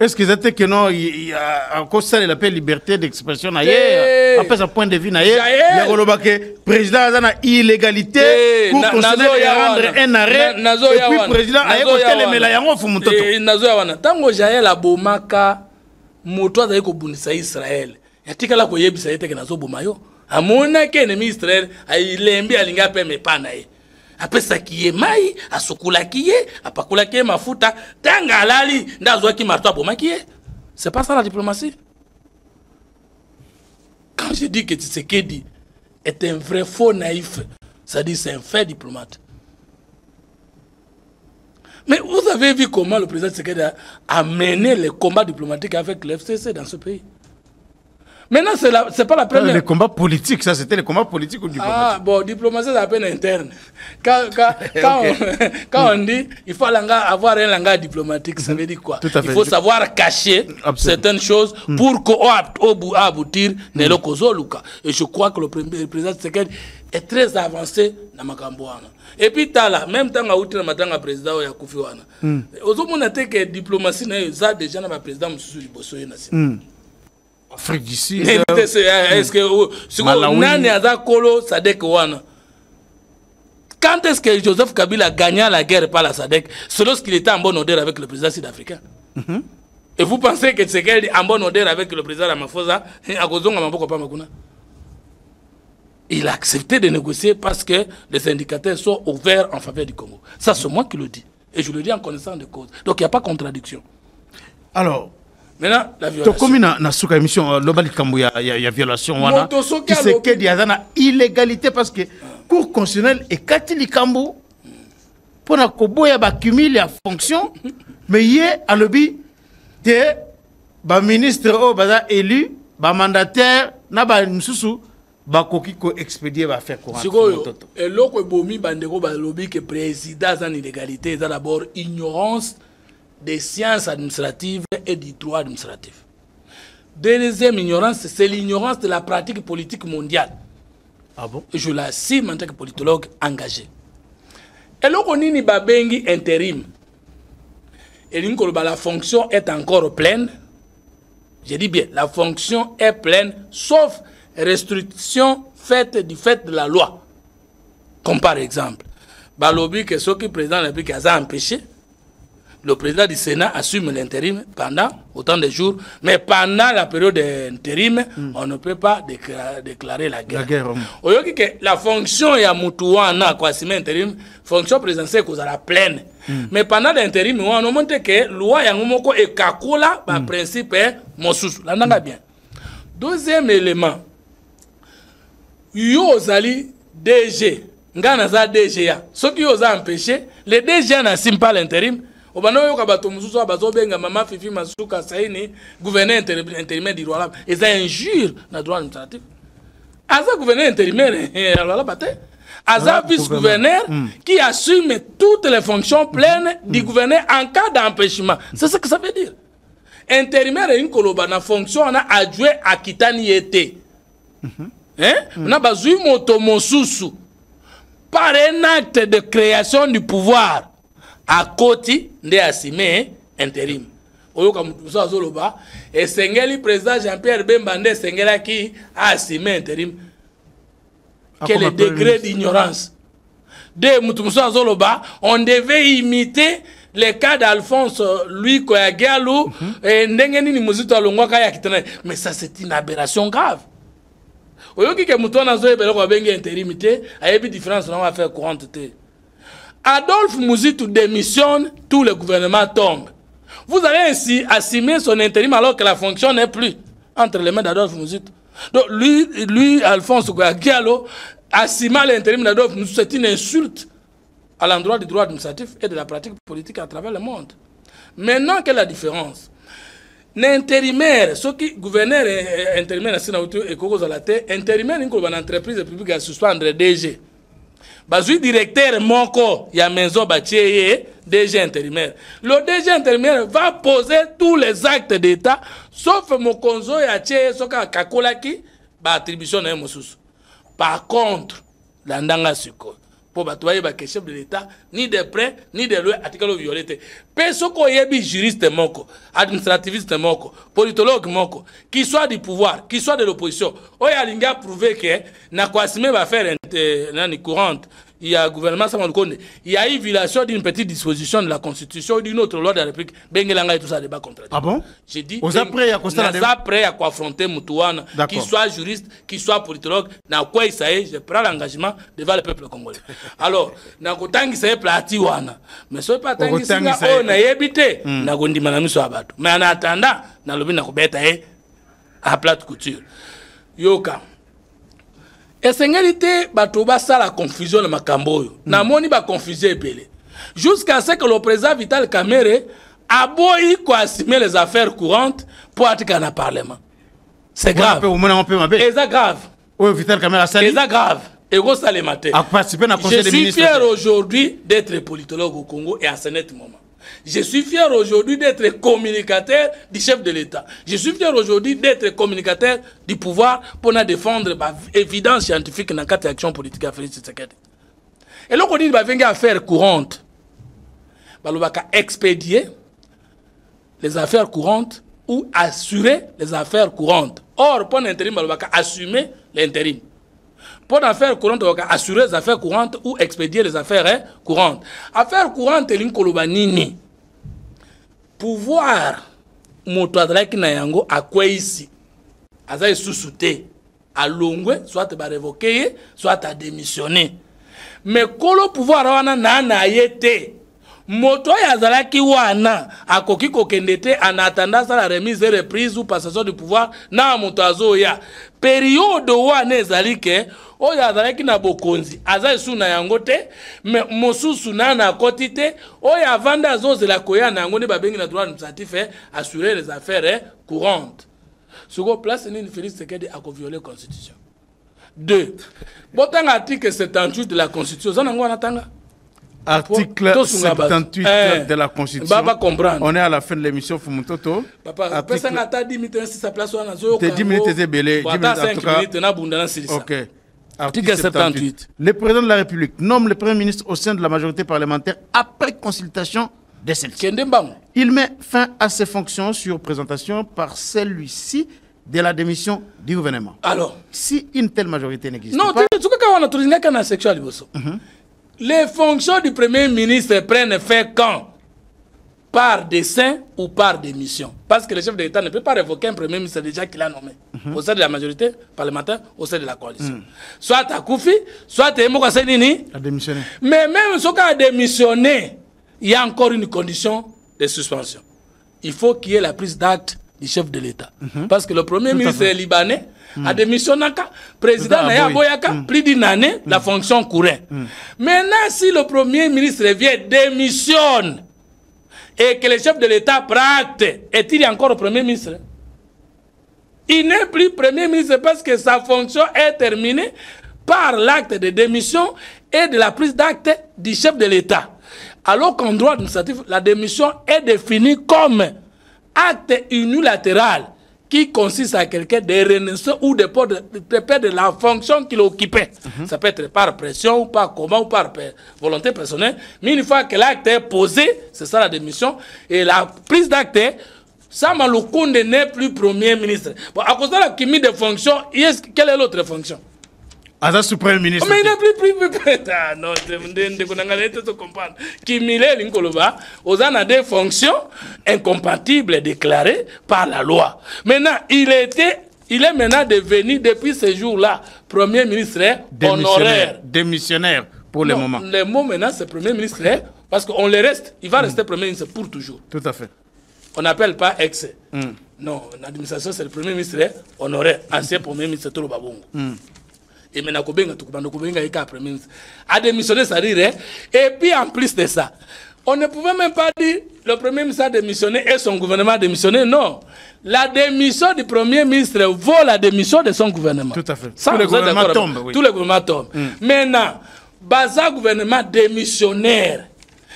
Est-ce que c'était que non, il y a encore ça, il appelle liberté d'expression ailleurs, après son point de vue ailleurs, il y a le président a une illégalité pour considérer rendre un arrêt, et puis le président a écouté les mélaillons au Fumutoto. Tango Jaël a bomaka, moto a ko bunisa Israël. Yatika la ko yebisa yete ke nazo bomayo. Amona ke ennemi Israël, a ilembi alinga pe me panaye. Après ça qui est maï, à sokula qui est, à pakula qui est mafuta, tanga lali, ndazo qui marto boma qui est. C'est pas ça la diplomatie. Quand je dis que Tshisekedi est un vrai faux naïf, ça dit c'est un fait diplomate. Mais vous avez vu comment le président Tshisekedi a mené les combats diplomatiques avec l'FCC dans ce pays. Maintenant, c'est pas la première. Les combats politiques, ça c'était les combats politiques ou diplomatiques? Ah, bon, diplomatie, c'est à peine interne. Quand on dit il faut avoir un langage diplomatique, ça veut dire quoi? Il faut savoir cacher certaines choses pour qu'aboutir Nelo Kozoluka. Et je crois que le président Tshisekedi est très avancé dans Makambouana. Et puis, même temps, le président Yakoufi Wana. Aujourd'hui, on a dit que la diplomatie, ça déjà dans le président Moussou Bosoye. Afrique du Sud. Est-ce que quand est-ce que Joseph Kabila a gagné la guerre par la SADC? C'est lorsqu'il était en bonne odeur avec le président sud-africain. Et vous pensez que c'est qu'elle est en bonne odeur avec le président Ramaphosa? Il a accepté de négocier parce que les indicateurs sont ouverts en faveur du Congo. Ça, c'est moi qui le dis. Et je le dis en connaissance de cause. Donc, il n'y a pas de contradiction. Alors, maintenant, la violation. Comme dans cette émission, il y a violation. Qui c'est qu'il y a une illégalité parce que Cour constitutionnelle est Katilikambu pour la Koboya accumuler la fonction, mais il y a un lobby de ministre élu, mandataire, bakoki ko expédier va faire courant. Et loko bomi bandeko ba lobby que président en illégalité, c'est d'abord ignorance des sciences administratives et du droit administratif. Deuxième ignorance, c'est l'ignorance de la pratique politique mondiale. Ah bon? Je l'assume en tant que politologue engagé. Et loko nini babengi intérim. Et la fonction est encore pleine. Je dis bien, la fonction est pleine, sauf restriction faite du fait de la loi. Comme par exemple, balobi que ce qui est président de la République a empêché, le président du Sénat assume l'intérim pendant autant de jours, mais pendant la période d'intérim, on ne peut pas déclarer la guerre. Oyoki que la fonction ya mutuana kwa assumer intérim, fonction présidentielle cause à la pleine. Mais pendant l'intérim, on a montré que loi ya ngomoko e kakula ba principe mosusu. La nanga bien. Deuxième élément, yo zali DG, ngana za DG ya. Ce qui os a empêché, les DG n'assument pas l'intérim. Obano yo kabato mususu abazobenga mama Fifi Masuka saini gouverneur intérimaire du roi là. Et ça injure na droit administratif. Aza gouverneur intérimaire alors là Aza vice-gouverneur qui assume toutes les fonctions pleines du gouverneur en cas d'empêchement. C'est ce que ça veut dire. Intérimaire une koloba na fonction on a adjoint à kitani été. Hein? On a bazui moto mosusu par un acte de création du pouvoir à côté de assumer intérim. Oyoka mutusa zoloba et sengeli président Jean-Pierre Bemba nde sengela qui a assumé intérim. Quel est le degré d'ignorance? De mutusa zoloba, on devait imiter les cas d'Alphonse Louis Koyagialou et ndengeni ni muzito alongwa kaya kitana. Mais ça c'est une aberration grave. Oyoki ke mutona zo ebelo ko bengi intérimité, ayebi différence on va faire courante te. Adolphe Muzitu démissionne, tout le gouvernement tombe. Vous allez ainsi assumer son intérim alors que la fonction n'est plus entre les mains d'Adolphe Muzitu. Donc lui Alphonse Diallo, assumant l'intérim d'Adolphe Muzitu, c'est une insulte à l'endroit du droit administratif et de la pratique politique à travers le monde. Maintenant, quelle est la différence? L'intérimaire, ce qui gouverneur intérimaire, intérimaire, une entreprise publique à suspendre DG. Bazui directeur moko ya maison batieye DG intérimaire. Le DG intérimaire va poser tous les actes d'État sauf mokonzo ya tieye soka kakolaki ba attribution na mosusu. Par contre, la ndanga suko pour batoyer ba chef de l'État ni de près ni de loin article violé. Pesoko yebi juriste moko, administrativiste moko, politologue moko, qui soit du pouvoir, qui soit de l'opposition. Oya linga prouver que na kwasime va faire nani courante. Il y a un gouvernement, il y a une violation d'une petite disposition de la Constitution ou d'une autre loi de la République. Bengelanga et tout ça, débat contradictoire. Ah bon? J'ai dit, aux après à affronter Moutouana, qu'il soit juriste, qu'il soit politologue, na quoi il s'agit, je prends l'engagement devant le peuple congolais. Alors, na kotangi ça est platiwana. Mais ce n'est pas tangi ça, on a évité, na gondi manami so abatu. Mais en attendant, na lobi na kobeta à plate couture. Yoka. Et c'est ngalité batoba ça la confusion le makamboyo. Na moni ba confuser belé. Jusqu'à ce que le président Vital Kamerhe a boyi ko assumer les affaires courantes pour être dans le parlement. C'est grave. Et c'est grave. Oui, Vital Kamerhe a sali. Et c'est grave. Et go ça le matin. Je suis fier aujourd'hui d'être politologue au Congo et à ce net moment. Je suis fier aujourd'hui d'être communicateur du chef de l'État. Je suis fier aujourd'hui d'être communicateur du pouvoir pour défendre l'évidence scientifique dans quatre actions politiques à Félix Tshisekedi. Et là, on dit qu'il y a affaires courantes. Il va expédier les affaires courantes ou assurer les affaires courantes. Or, pour l'intérim, il va assumer l'intérim. Pour affaires courantes, on va assurer les affaires courantes ou expédier les affaires courantes. Affaires courantes, c'est l'incolobanini. Pouvoir, motoadreki na yango à quoi ici? Aza sous-souté. À longwe, soit à révoquer, soit à démissionner. Mais kolo pouvoir wana na yete. Moto yazalaki wana akoki kokendete en attendant la remise et reprise ou passation du pouvoir na moto azoya. Période wana ezali ke o yazalaki na bokonzi aza esu na yango te mais mosusu na koti te o ya vanda azozela koya na yango ne babengi na droit administratif assurer les affaires courantes. Suko place ni Félix Tshisekedi a violé la constitution. 2. Botanga article 78 de la Constitution. Article 78 de la Constitution. On est à la fin de l'émission Fumutoto. Papa, personne n'a 10 minutes si sa place on a 10 minutes c'est belé. 10 minutes OK. Article 78. Le président de la République nomme le Premier ministre au sein de la majorité parlementaire après consultation de celle-ci. Il met fin à ses fonctions sur présentation par celui-ci de la démission du gouvernement. Alors, si une telle majorité n'existe pas... Les fonctions du Premier ministre prennent fin quand? Par dessein ou par démission. Parce que le chef de l'État ne peut pas révoquer un Premier ministre déjà qu'il a nommé. Au sein de la majorité parlementaire, au sein de la coalition. Soit à Koufi, soit à Emoka Senini. A démissionné. Mais même ce cas a démissionné, il y a encore une condition de suspension. Il faut qu'il y ait la prise d'acte du chef de l'État. Parce que le Premier ministre libanais a démissionné, président Naya Boyaka, plus d'une année, la fonction courait. Maintenant, si le Premier ministre vient, démissionne, et que le chef de l'État prend acte, est-il encore Premier ministre? Il n'est plus Premier ministre parce que sa fonction est terminée par l'acte de démission et de la prise d'acte du chef de l'État. Alors qu'en droit administratif, la démission est définie comme acte unilatéral qui consiste à quelqu'un de renoncer ou de perdre de la fonction qu'il occupait. Ça peut être par pression ou par comment ou par volonté personnelle. Mais une fois que l'acte est posé, c'est ça la démission. Et la prise d'acte, Sama Lukonde n'est plus Premier ministre. Bon, à cause de la chimie de fonction, quelle est l'autre fonction? Asa Suprême ministre. Mais il n'est plus. Ah non, je comprendre. Kimile Linkoloba, Ozana des fonctions incompatibles déclarées par la loi. Maintenant, il est maintenant devenu, depuis ce jour-là, Premier ministre honoraire. Démissionnaire pour le moment. Le mot maintenant, c'est Premier ministre, parce qu'on le reste, il va rester Premier ministre pour toujours. Tout à fait. On n'appelle pas ex. Non, l'administration, c'est le Premier ministre honoraire, ancien Premier ministre Tolo Babongo. Et maintenant, a démissionné, ça dirait. Et puis, en plus de ça, on ne pouvait même pas dire le Premier ministre a démissionné et son gouvernement a démissionné. Non. La démission du Premier ministre vaut la démission de son gouvernement. Tout à fait. Tout le gouvernement tombe. Oui. Tout le gouvernement tombe. Maintenant, Baza gouvernement démissionnaire,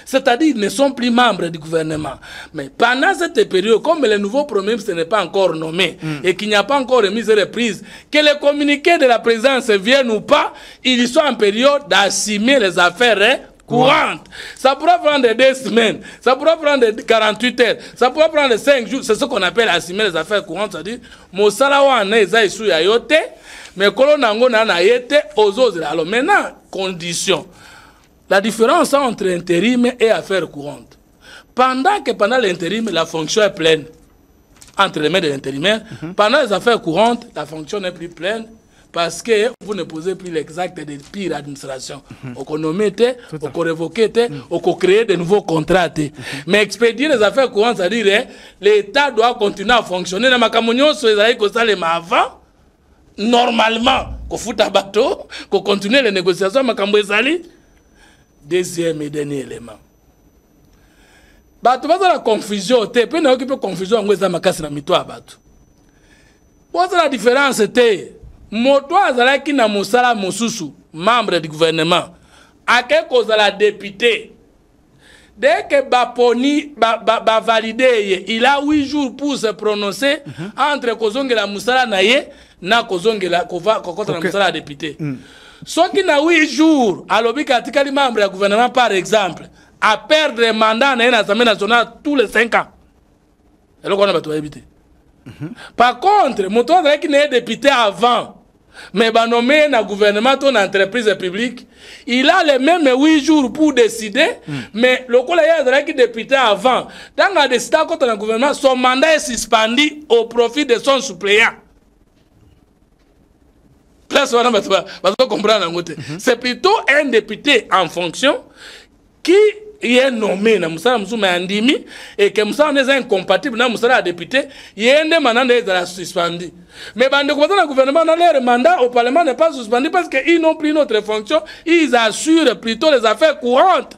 c'est-à-dire ils ne sont plus membres du gouvernement. Mais pendant cette période, comme le nouveau Premier ministre n'est pas encore nommé et qu'il n'y a pas encore remise et reprise, que les communiqués de la présidence viennent ou pas, ils sont en période d'assumer les affaires courantes. Ça pourra prendre 2 semaines, ça pourra prendre 48 heures, ça pourra prendre 5 jours. C'est ce qu'on appelle assumer les affaires courantes, c'est-à-dire Mosalawa Neza Isu Yayote, mais Kolonango Nana Yete, aux autres. Alors maintenant, condition. La différence entre intérim et affaires courantes. Pendant l'intérim, la fonction est pleine, entre les mains de l'intérimaire, pendant les affaires courantes, la fonction n'est plus pleine parce que vous ne posez plus l'exact de pire administration. On nomme, on révoque, on crée de nouveaux contrats. Mais expédier les affaires courantes, c'est-à-dire l'État doit continuer à fonctionner. Dans ma camonnion, avant, normalement, qu'on fout à bateau, qu'on continue les négociations, ma camonnion. Deuxième et dernier élément. Bato baza la confusion te pe na okipe confusion ngweza makasi na mito abato. What's la différence te? Moto azalaki na mosala mosusu, membre du gouvernement. Ake kozala député. Dès que Baponi ba validé, il a 8 jours pour se prononcer entre kozongela musala na ye na kozongela kokota na musala député. Ceux qui n'ont 8 jours, à l'objet katika les membres du gouvernement, par exemple, à perdre le mandat dans l'Assemblée nationale tous les 5 ans. Et là, on a besoin d'éviter. Par contre, mon tour qui n'est député avant, mais nommé dans le gouvernement, dans l'entreprise publique, il a les mêmes 8 jours pour décider, mais le collègue qui est député avant, dans la décision contre le gouvernement, son mandat est suspendu au profit de son suppléant. C'est plutôt un député en fonction qui est nommé dans le et que Moussa est incompatible dans le député, il est un mandat suspendu. Mais le gouvernement, leur mandat au Parlement n'est pas suspendu parce qu'ils n'ont plus notre fonction, ils assurent plutôt les affaires courantes.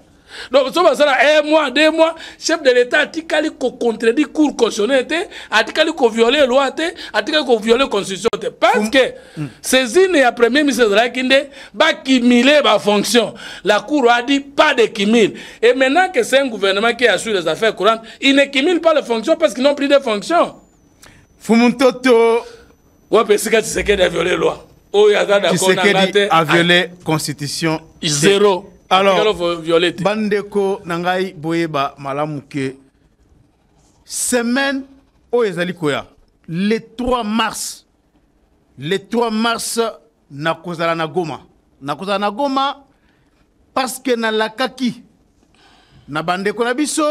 Donc, ça va 1 mois, 2 mois, chef de l'État a dit qu'il faut contredire cour constitutionnelle, a dit qu'il faut violer la loi, a dit qu'il faut violer la constitution. Parce que saisine et premier ministre de la Kinde va cumuler ma fonction. La cour a dit pas de cumul. Et maintenant que c'est un gouvernement qui assure les affaires courantes, il ne cumule pas les fonctions parce qu'ils n'ont plus de fonctions. Fumuntoto. Ouais, parce que Tshisekedi a violé la loi. Tshisekedi a violé la constitution. Zéro. Alors, Bandeko Nangai Boyeba Malamuke, semaine au Ezalikoya, le 3 mars, Nakozala na Goma. Nakozala na Goma parce que na lakaki, na Bandeko na biso,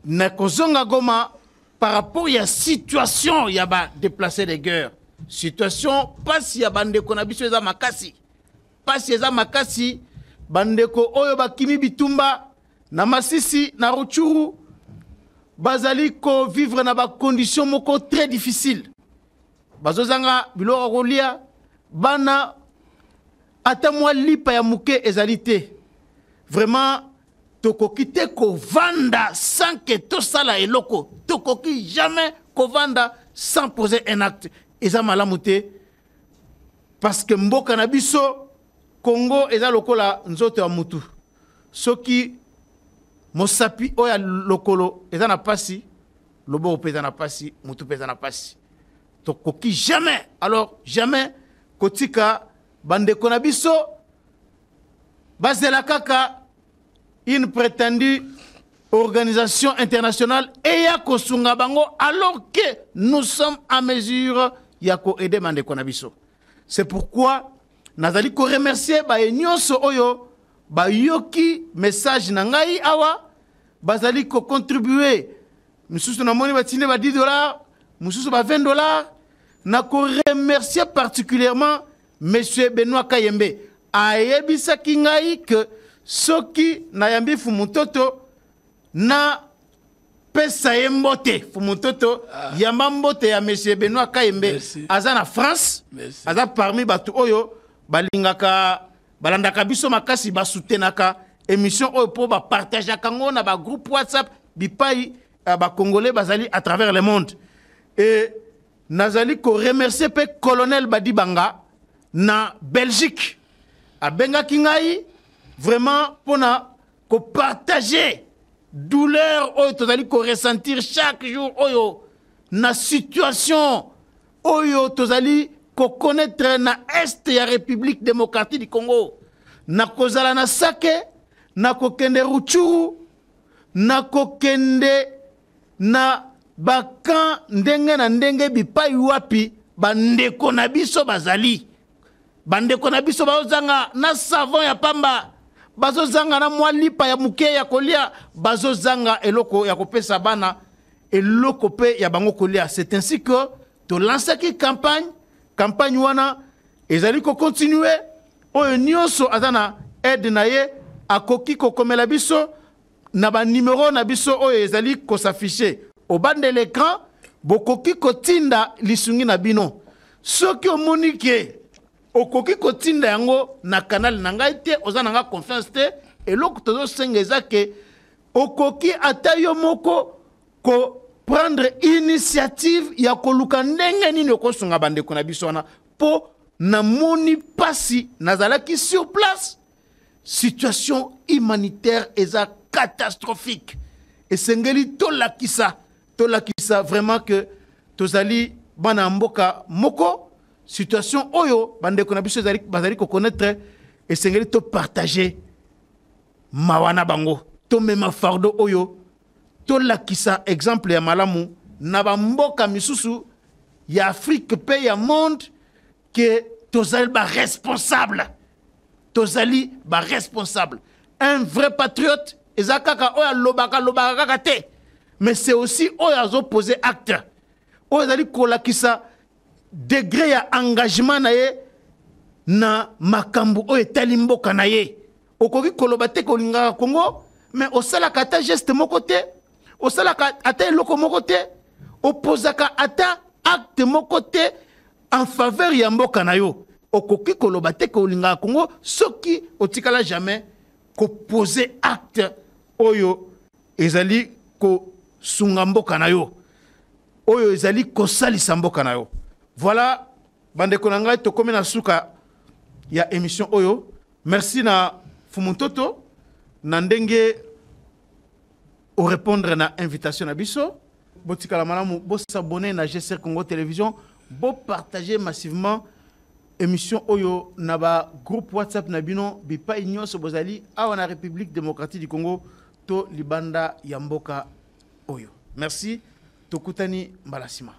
Nakozonga Goma par rapport à la situation, il y a déplacé des guerres. Situation, pas si y a Bandeko na biso eza makasi. Pas si eza makasi. Bandeko oyo bakimi bitumba na Masisi na Rutshuru bazali ko vivre na ba conditions moko très difficiles. Bazozanga biloko kolia bana ata mwa lipa ya muke ezalité. Vraiment tokoki te ko vanda sans que to sala eloko. Tokoki jamais ko vanda sans poser un acte. Eza malamu te parce que mboka na biso Congo eza lokola nzoto ya mutu. Soki mosapi oya lokolo eza na pasi, lobo pe eza na pasi, mutu pe eza na pasi. Tokoki jamais, alors jamais kotika bande konabiso bazela kaka une prétendue organisation internationale et ya kosunga bango alors que nous sommes en mesure ya ko aider bande konabiso. C'est pourquoi nazali ko remercier ba nyonso oyo ba yoki message na ngai awa bazali ko contribuer mususu na moni batinde ba $10 mususu ba $20 na ko remercier particulièrement monsieur Benoît Kayembe ayebisa kingai que soki na yambi Fumutoto na pesa yembote Fumutoto yamba mbote ya monsieur Benoît Kayembe aza na France aza parmi batu oyo balingaka balandaka biso makasi basutenaka émission oyo po ba partager kango na ba groupe WhatsApp bipai ba congolais bazali à travers le monde et nazali ko remercier pe colonel Badibanga na Belgique a benga kingai vraiment pona ko partager douleur oyo tozali ko ressentir chaque jour oyo na situation oyo tozali ko connaître na est ya République démocratique du Congo na kozala na Sake na kokende Rutshuru na kokende na bakan ndenge na ndenge bipai wapi bandeko na biso bazali bandeko na biso bazozanga na savon ya pamba bazozanga na mwa lipa ya muke ya kolia bazozanga eloko ya kopesa bana eloko pe ya bango kolia. C'est ainsi que to lancer qui campagne wana ezali ko continuer oyo nyonso azana aide na ye akoki ko komela biso na ba numéro na biso oyo ezali ko s'afficher au bas de l'écran bokoki ko tinda lisungi na bino soki omoni ke okoki ko tinda yango na canal na ngai te ozana nga confiance te eloko tozo sengeza ke okoki ata yo moko ko prendre initiative ya koluka ndenge nini okosunga bandeko na biso wana po na moni pasi nazalaki sur place situation humanitaire eza catastrophique esengeli tolakisa vraiment que tozali bana mboka moko situation oyo bandeko na biso bazali ko connaître esengeli to partager mawana bango to mema fardo oyo tolakisa exemple ya malamu na bamboka misusu ya Afrique pe ya monde que tozali ba responsable un vrai patriote ezakaka oya lobaka kaka te mais c'est aussi oya zo poser acte oya zali kolakisa degré ya engagement na ye na makambu oyo etali mboka na ye okoki koloba te kolingaka Congo mais osalaka ata geste moko te osalaka ata eloko moko te opozaka ata acte moko te en faveur ya mboka na yo okoki koloba te kolingaka Congo soki otikala jamais ko poser acte oyo ezali ko sunga mboka na yo oyo ezali ko salisa mboka na yo. Voilà bandeko na ngai tokomi na suka ya émission oyo. Merci na Fumuntoto na ndenge au répondre na invitation na biso. Botikala malamu bo s'abonner na GCR Congo Télévision, bo partager massivement émission oyo na ba groupe WhatsApp na bino bipa nyonso bozali awa na République démocratique du Congo to libanda ya mboka oyo. Merci, tokutani mbalasima.